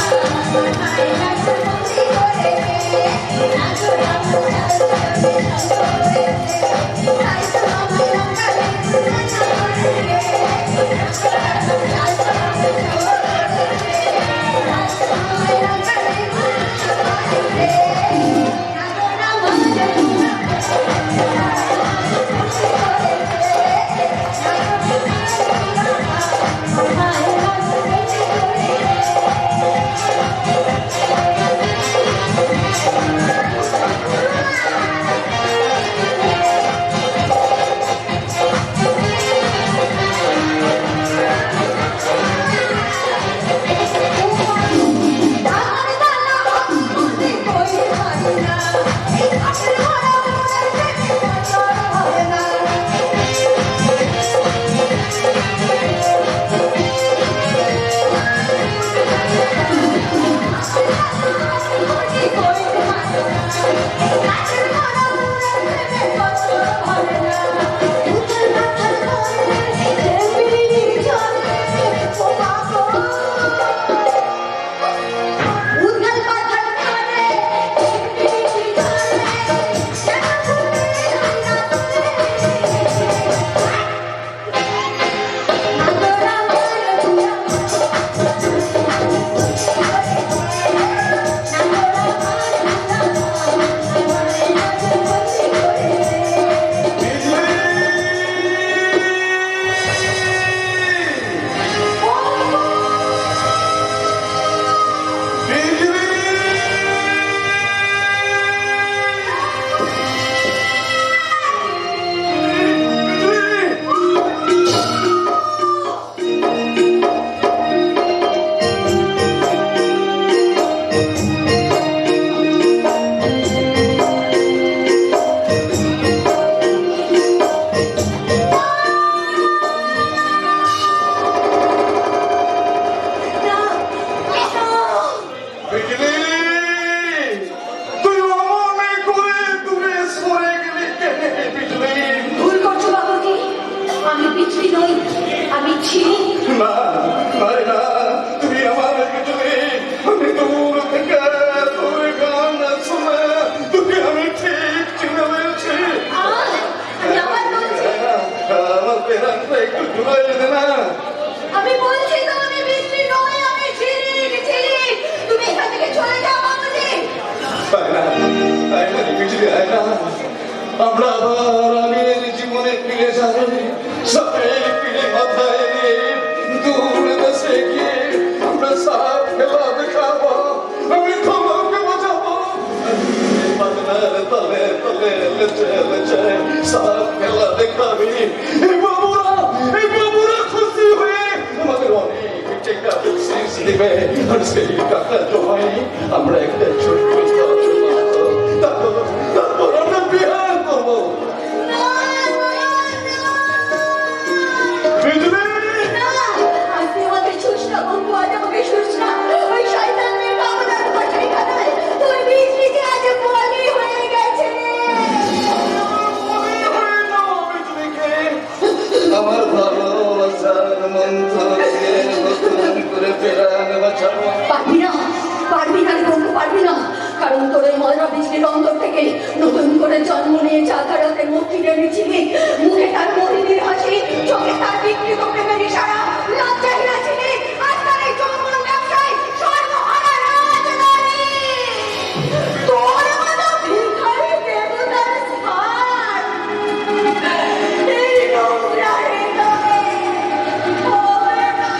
C: আমায় নজর বন্দি করেছে নগর আমার তাই তো আমার লঙ্কালে পুরানা
B: বিজলি তুই অমনে করে দূরে সরে গেলি কেন বিজলি
C: ভুল করছো বাবুজি আমি পিছলি নই আমি ছিলি
B: না আরে না তুমি আমার বিজলি আমি দূর থেকে তোর গান শুনে তোকে আমি ঠিক চিনে ফেলছি
C: আমি আবার বলছি
B: আমার পেরানটা একটু জুড়াই দে না
C: আমি বলছি তো আমি পিছলি নই আমি ছিলি তুমি এখান থেকে চলে যাও বাবুজি
B: বিজলি আয় না আমরা আবার আগের জীবনে ফিরে যাবে সবে ফিরে মাথায় নিয়ে দূর দেশে গিয়ে আমরা সাপ খেলা দেখাবো আমি তোমাকে বোঝাবো বাদনার তলে তলে লেচে লেচে সাপ খেলা দেখাবি এই বাবুরা খুশি হয়ে আমাদের অনেক টেকা বকশিস দিবে আর সেই টাকা জমাই আমরা একটা ছোট্ট তারপর আমরা বিহার করবো বিজলি
C: আজকে আমাকে সুস্থ বন্ধু আজ আমাকে সুস্থ ওই শয়তানের কামনার পাশে খানায় তুই বিজলিকে আজ বলি হয়ে গেছে
B: আমার ভালোবাসার মন্ত্রকে নতুন করে ফেরানো বাঁচাবো
C: পারবি না রে বন্ধু পারবি না কারণ তোর এই ময়রা বিজলির অন্তর থেকে নতুন করে জন্ম নিয়ে চাকারাতে মুখ ফিরে নিয়েছিলি মুখে তার মরিনীর হাসি চোখে তার বিকৃত প্রেমের ইশারা লজ্জাহীনা ছিলি আর তার এই জঙ্গল ব্যবসায় সর্বহারা রাজনারী তোর মতো ভিখারি দেবতার স্থান এই নোংরা হৃদয়ে হবে না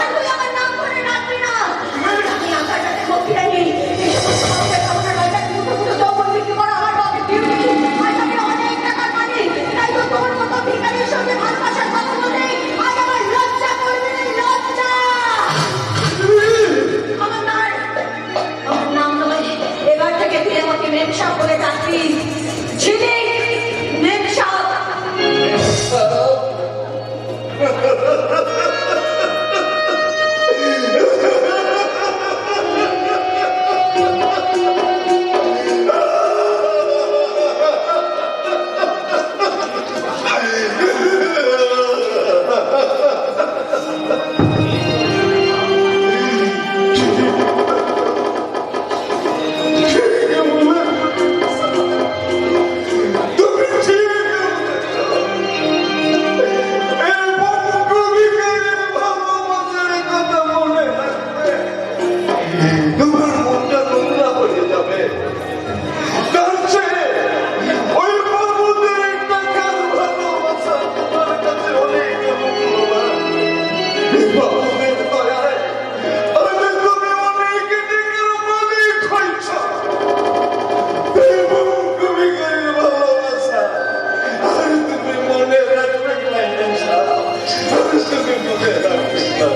C: তুই আমার নাম করে ডাকবি না আমি আকাশটাতে মুখ ফিরে নিই নেকশা বলে ডাকি। ঝিলিক নেকশা।
B: তোমার মনটা নোংরা হয়ে যাবে। তার চেয়ে ওই বাবুদের একটা কাজ ভালোবাসা তোমার কাছে অনেক মূল্যবান। এই বাবুদের দয়ায় আজ তুমি অনেক দিকের মালিক হয়েছ। এই বাবুদের ভালোবাসা আর তুমি মনে রাখবে ক্লাইন্ট সাহেব, আর তুমি মনে রাখবে না।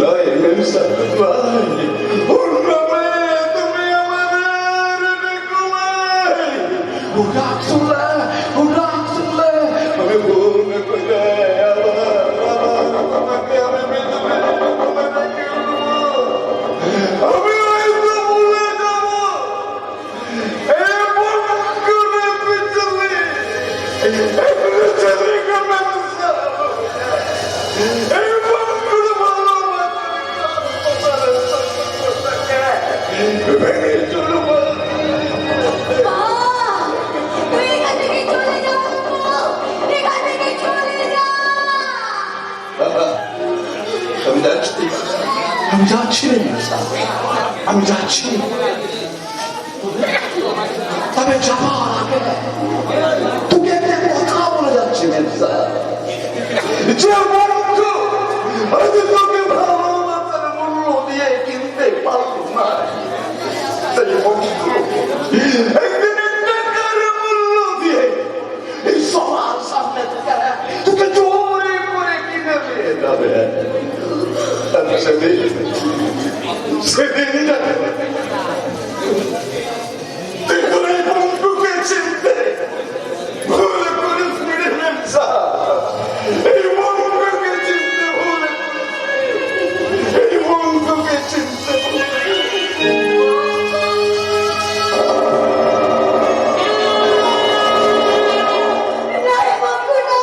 B: লাই মেনসা লাই উন্নমে তুমি আমাদের দেখুমাই উড়াকসুলে আমি ভুল করে আমাকে আমি বেদবে আমি হয়তো ভুলে যাব এই বনকুনে পিছলে চলে গেল এই বনকুনে ভেঙে চলো
C: মা, তুই এখান থেকে চলে যা। এখান থেকে চলে যা।
B: আমি যাচ্ছি আমি যাচ্ছি তবে যাবার আগে তোকে একটা কথা বলে যাচ্ছি মেনসা। যে বন্ধু আজ তোকে ভালোবাসার মূল্য দিয়ে কিনতে পারলো না, সেই বন্ধু একদিন টাকার মূল্য দিয়ে এই সবার সামনে তোকে জোরে করে কিনে নিয়ে যাবে। আর সেদিন তুই তোর এই বন্ধুকে চিনতে ভুল করিস ফিরে মেনসা। এই বন্ধুকে চিনতে ভুল, এই বন্ধুকে চিনতে ভুল।
C: না রে বন্ধু, না।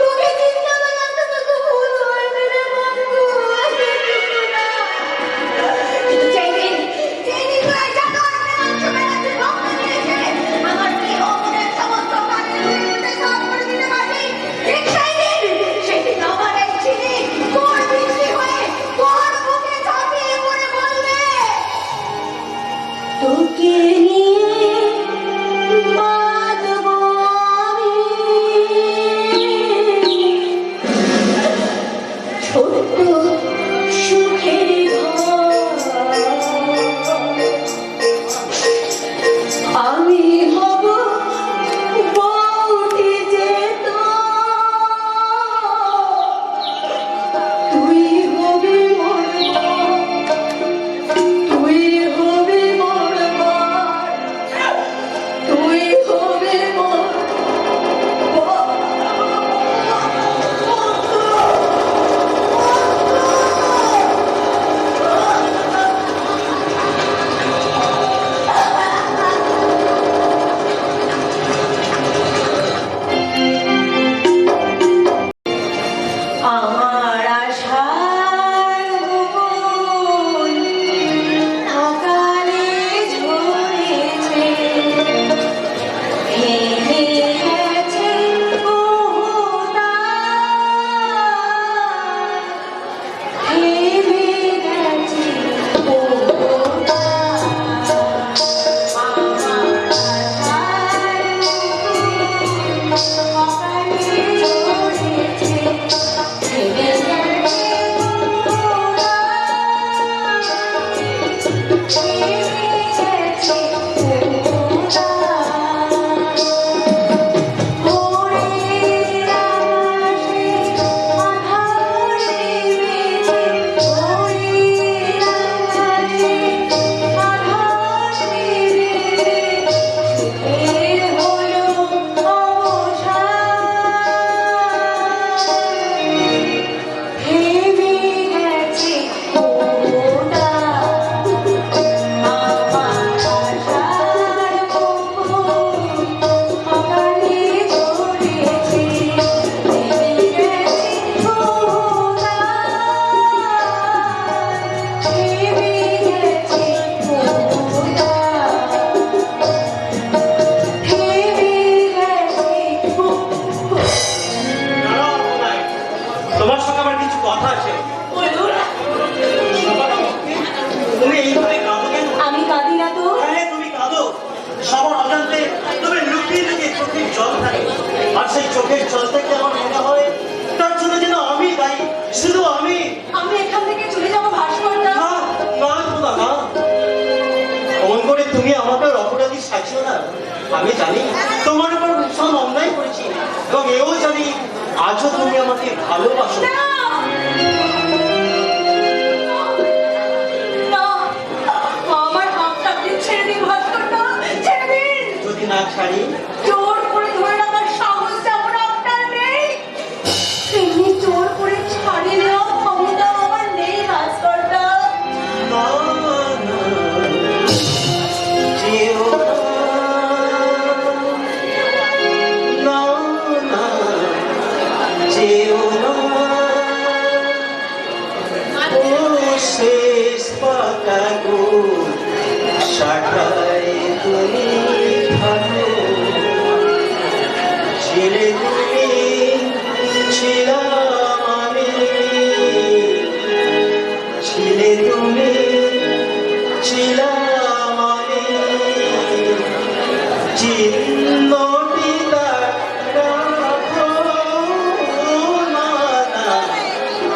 C: তোকে চিন্তা বানাতে তোকে ভুল হয়নি রে বন্ধু। না। কিন্তু যেদিন তুই এই জাদুয়ারের অঞ্চলে তুই রক্ত দিয়েছে, আমার দেহ মনের সমস্ত প্রাণের বিরুদ্ধে সাফ করে দিতে পারবি, ঠিক সেদিন আমার এই ঝিলিক তোর বৃষ্টি হয়ে তোর বুকে ঝাঁপিয়ে পড়ে বলবে, তোকে নিয়ে বাঁধবো আমি ছোট্ট সুখের ঘর। আমি হব বউটি যেত, তুই হবি মোর বর, তুই হবি মোর বর, তুই হবি মোর বর।
A: তোমার সঙ্গে আমার কিছু কথা আছে। তুমি এইভাবে কাঁদো কেন?
C: আমি কাঁদি না তো।
A: হ্যাঁ, তুমি কাঁদো। সবার অজান্তে তুমি লুকিয়ে লুকিয়ে চোখের জল থাকে, আর সেই চোখের জল থেকে আমার মনে হয় তার জন্য যেন আমি দায়ী, শুধু আমি।
C: আমি এখান থেকে চলে যাবো ভাস্করদা।
A: না না খোদা, না। অমন করে তুমি আমাকে অপরাধী সাজিও না। আমি জানি তোমার উপর ভীষণ অন্যায় করেছি, এবং এও জানি আজও তুমি আমাকে ভালোবাসো।
C: না, না, আমার হাতটা আপনি ছেড়ে দিন ভাস্করদা, ছেড়ে দিন।
A: যদি না ছাড়ি?
C: জোর করে ধরে রাখার সাহস যেমন আপনার নেই, তেমনি জোর করে ছাড়িয়ে নেওয়ার ক্ষমতা আমার নেই ভাস্করদা।
A: না, না, যেও না, না, যেও না। ও শেষ পাতাগো, শাখায় তুমি থাকো, ছিলে তুমি, ছিলাম আমি, ছিলে তুমি, ছিলাম আমি, চিহ্নটি রাখো না, না,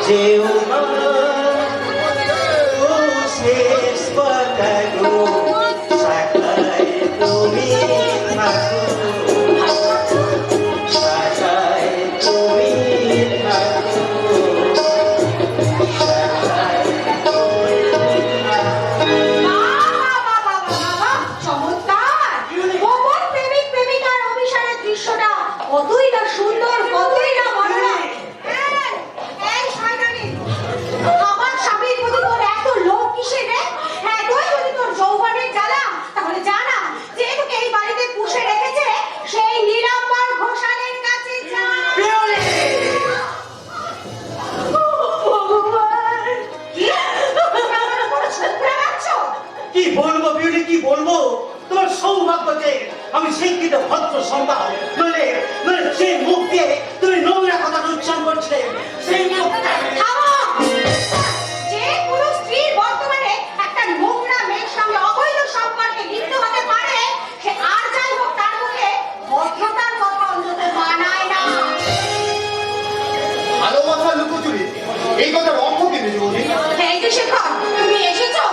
A: যেও না। ও শেষ পাতাগো, শাখায় তুমি থাকো, শাখায় তুমি থাকো, শাখায় তুমি
C: চমৎকার! গোপন প্রেমিক প্রেমিকার অভিসারের দৃশ্যটা কতই না সুন্দর, কতই না মনোরম। এই শয়তানি, আমার স্বামীর প্রতি তোর এত লোভ কিসের রে? এতই যদি তোর যৌবনের জ্বালা, তাহলে জানা যে তোকে এই বাড়িতে পুষে রেখেছে সেই নীলাম্বর ঘোষালের কাছে যা। ভগবান! কি? তোমরা আমার উপর ছোকরা মারছ?
A: কি বলবো বিউটি, কি বলবো? তোমার সৌভাগ্য যে আমি শিক্ষিত ভদ্র সন্তান, নইলে যে মুখ দিয়ে তুমি নোংরা কথা উচ্চারণ করছিলে সেই মুখ।
C: থামো! যে কোনো স্ত্রীর বর্তমানে একটা নোংরা মেয়ের সঙ্গে অবৈধ সম্পর্কে লিপ্ত হতে পারে, সে আর যাই হোক তার মুখে ভদ্রতার কথা অন্তত মানায় না।
B: ভালোবাসা লুকোচুরি, এই কথার অর্থ কি বৌদি?
C: এই যে শেখর, তুমি এসেছো।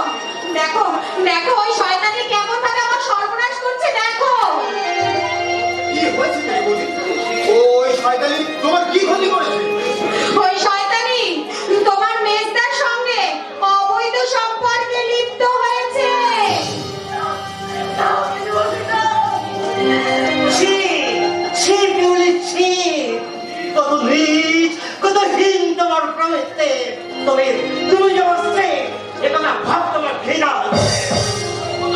C: দেখো, দেখো ওই শয়তানি কেমন ভাবে আমার সর্বনাশ করছে, দেখো।
B: কি হয়েছে বৌদি? ওই শয়তানি তোমার কি ক্ষতি করেছে?
C: ওই শয়তানি তোমার মেজদার সঙ্গে অবৈধ সম্পর্কে লিপ্ত হয়েছে।
A: ছি, ছি বিউটি, ছি। কত নীচ, কত হীন তোমার প্রবৃত্তি। তবে তুমি যে আমার স্ত্রী, এটা না ভাব তোমার ঘৃণা।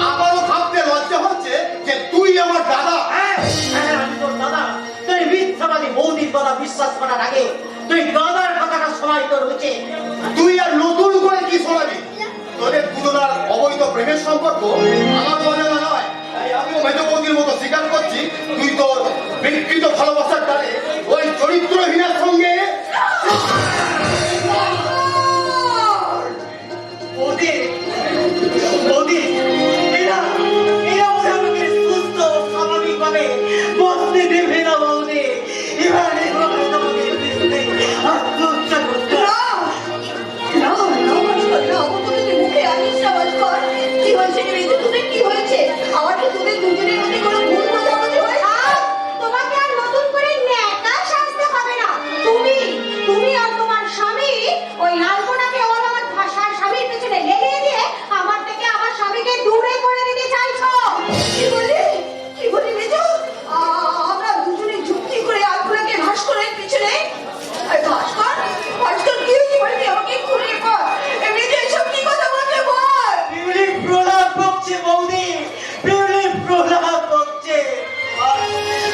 B: আমারও ভাবতে লজ্জা হচ্ছে যে তুই আমার দাদা।
A: হ্যাঁ, হ্যাঁ, আমি তোর দাদা। তুই মিথ্যাবাদী বৌদির কথা বিশ্বাস করার আগে তুই দাদার কথাটা সময় তোর উচিত।
B: তুই আর নতুন করে কি শোনাবি? তোদের দুজনার অবৈধ প্রেমের সম্পর্ক আমার অজানা নয়, তাই আমিও মেজ বৌদির মতো স্বীকার করছি তুই তোর বিকৃত ভালোবাসার টানে ওই চরিত্রহীনের সঙ্গে।
A: বৌদি, বৌদি, এরা ওরা আমাকে সুস্থ স্বাভাবিকভাবে বসতে দেবে না বৌদি। এবার তোমাকে দিতে আত্মহত্যা করতে হবে।
F: না, না, ভাস্কর, না, আমার কথা তুই মুখে আনিস না, ভাস্কর। কি হয়েছে রে মেজো, তোদের কি হয়েছে? আমার কি তোদের দুজনের মধ্যে কোনো ভুল বোঝাবুঝি হয়েছে?
C: তোমাকে আর নতুন করে ন্যাকা সাজতে হবে না। তুমি আর তোমার স্বামী ওই লালপনাকে ওর আমার ভাষার স্বামীর পেছনে লেগে দিয়ে আমার থেকে আমার স্বামীকে দূরে করে দিতে চাইছো।
F: কি বলি? কি বলি মেজো? আমরা দুজনে যুক্তি করে আলপনাকে ভাস্করের পিছনে। এই ভাস্কর, ভাস্কর কি হয়েছে বলবি? আমাকে খুলে বল। এই মেজো এসব কি কথা বলছে বল?
A: বিউলি প্রলাপ বকছে বৌদি, বিউলি প্রলাপ বকছে।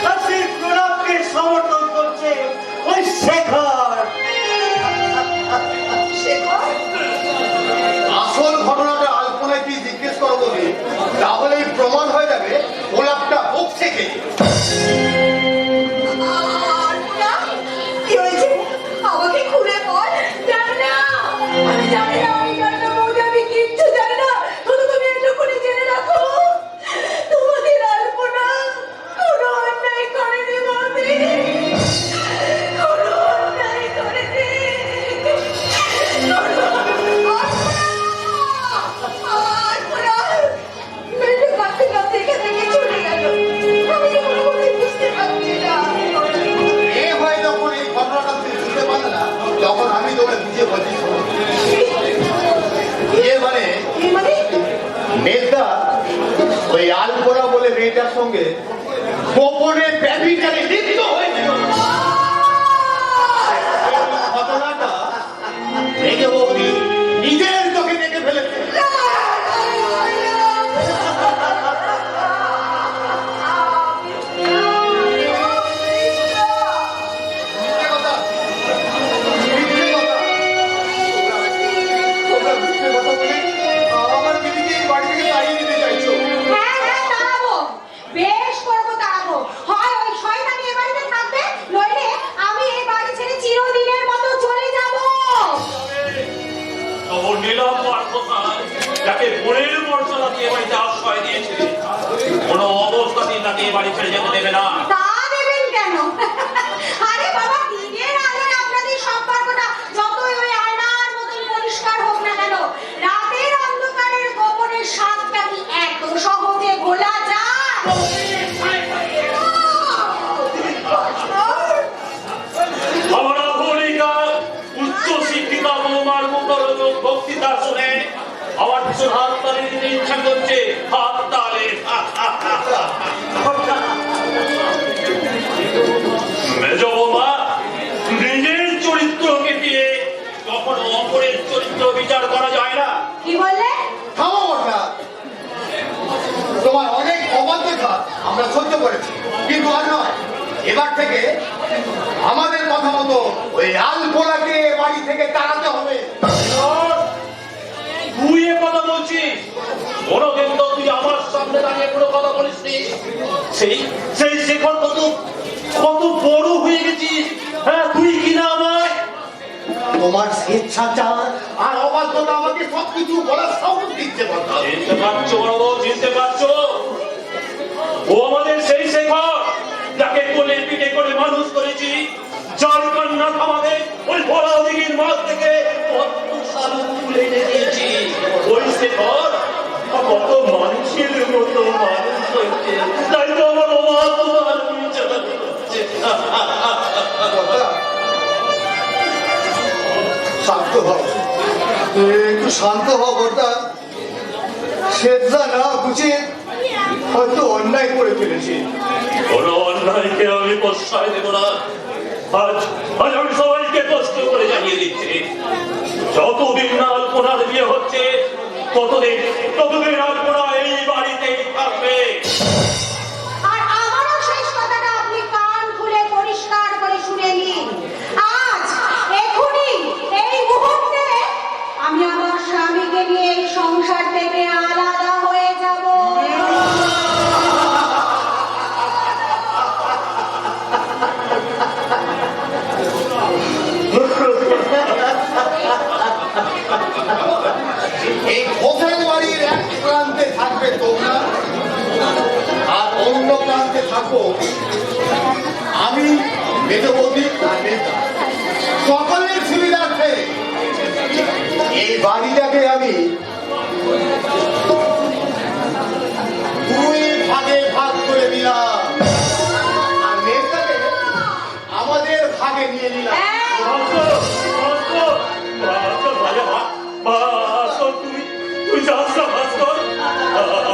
A: আর সেই প্রলাপকে সমর্থন করছে ওই শেখর।
F: শেখর?
B: আসল ঘটনাটা আলপনায় তুই জিজ্ঞেস করো বলি, তাহলেই প্রমাণ হয়ে যাবে গোলাপটা বকছে কে।
F: আলপনা? কি হয়েছে? আমাকে খুলে
B: তোকে বুঝে বলছি শোনো। এ মানে
F: এই মানে
B: মেজদা ওই আলপোড়া বলে মেয়েটার সঙ্গে গোপনে ব্যভিচারে লিপ্ত হয়েছিল। ঘটনাটা মেঘে বৌদি নিজের চোখে দেখে ফেলেছে। মিথ্যে কথা, মিথ্যে কথা। তোমরা মিথ্যে কথা বলে আমার দিদিকে এই বাড়ি থেকে তাড়িয়ে দিতে চাইছো।
C: হ্যাঁ হ্যাঁ তাড়াবো, বেশ করবো তাড়াবো। হয় ওই শয়তানি এ বাড়িতে থাকবে, নইলে আমি এই বাড়ি ছেড়ে চিরদিনের মতো চলে যাব।
E: খবর নিলাম পার্থনাথ, যাকে বোনের মর্যাদা দিয়ে বাড়িতে আশ্রয় দিয়েছে, কোনো অবস্থাতেই তাকে এ বাড়ি ছেড়ে যেতে দেবে না।
C: তা দেবেন কেন? আরে বাবা, দিনের আলোয় আপনাদের সম্পর্কটা যতই ওই আয়নার মতন পরিষ্কার হোক না কেন, রাতের অন্ধকারের গোপনের স্বাদটা কি এত সহজে ভোলা যায়?
E: আমার অহরিকা উচ্চ শিক্ষিতা বৌমার মুখরোচক বক্তৃতা শুনে আমার ভীষণ হাত তালি দিতে ইচ্ছা করছে। হাত তালে মেজ বৌমা, নিজের চরিত্রকে দিয়ে কখনো অপরের চরিত্র বিচার করা যায় না।
C: কি বললে?
B: থামো ওটা। তোমার অনেক অবাধ্যতা আমরা সহ্য করেছি, কিন্তু আর নয়। এবার থেকে আমাদের কথা মতো ওই আলপোড়াকে বাড়ি থেকে তাড়াতে হবে।
E: তুই এ কথা বলছিস? কোনোদিন তো তুই আমার সামনে দাঁড়িয়ে কোনো কথা বলিসনি। সেই সেই শেখর কত কত বড় হয়ে গেছিস। হ্যাঁ, তুই কিনা আমায়
B: তোমার স্বেচ্ছাচার আর অবাধ্যতা আমাকে সবকিছু বলার সাহস দিচ্ছে। কথা
E: চিনতে পারছো বড় বউ, চিনতে পারছো? ও আমাদের সেই শেখর যাকে কোলে পিঠে করে মানুষ করেছি, যার কান্না থামাতে ওই ভরা দিঘির মাছ থেকে পদ্মশাল তুলে এনে দিয়েছি। ওই শেখর কত মানুষের মতো মানুষ হয়েছে, তাই তো আমার অবাক তোমার বিচার হচ্ছে।
B: শান্ত হও, একটু শান্ত হও বর্দা। সেজা না বুঝে হয়তো অন্যায় করে ফেলেছি।
E: কোনো অন্যায়কে আমি প্রশ্রয় দেব না। আজ আজ আমি সবাইকে কষ্ট করে জানিয়ে দিচ্ছি, যতদিন না আলপনার বিয়ে হচ্ছে ততদিন আলপনা এই বাড়িতেই থাকবে।
C: আর আমারও শেষ কথাটা আপনি কান খুলে পরিষ্কার করে শুনে নিন। আজ এখনই এই মুহূর্তে আমি আমার স্বামীকে নিয়ে এই সংসার থেকে আলাদা হয়ে যাব।
B: এই হোসেন বাড়ির এক প্রান্তে থাকবে তোমরা, আর অন্য প্রান্তে থাকবো আমি, মেজবৌদি আর নেতা। সকলের সুবিধার্থে এই বাড়িটাকে আমি দুই ভাগে ভাগ করে দিলাম, আর নেতাকে আমাদের ভাগে নিয়ে নিলাম।
E: তুই যাস না ভাস্কর,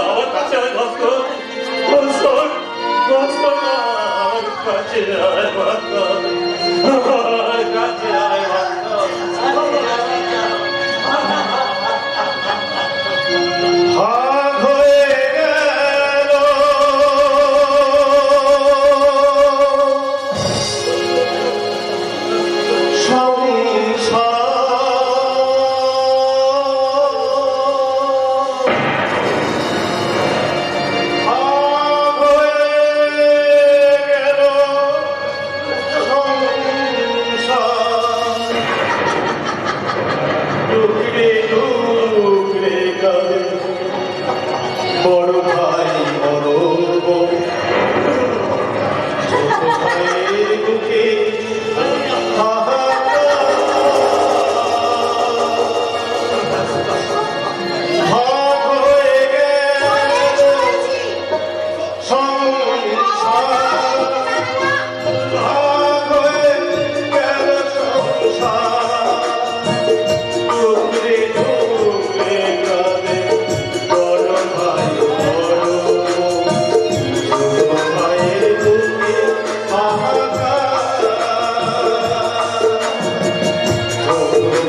E: আমার কাছে আয় ভাস্কর, ভাস্কর, ভাস্কর, আমার কাছে আয় ভাস্কর, আমার কাছে আয় ভাস্কর।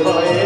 B: ভয়ে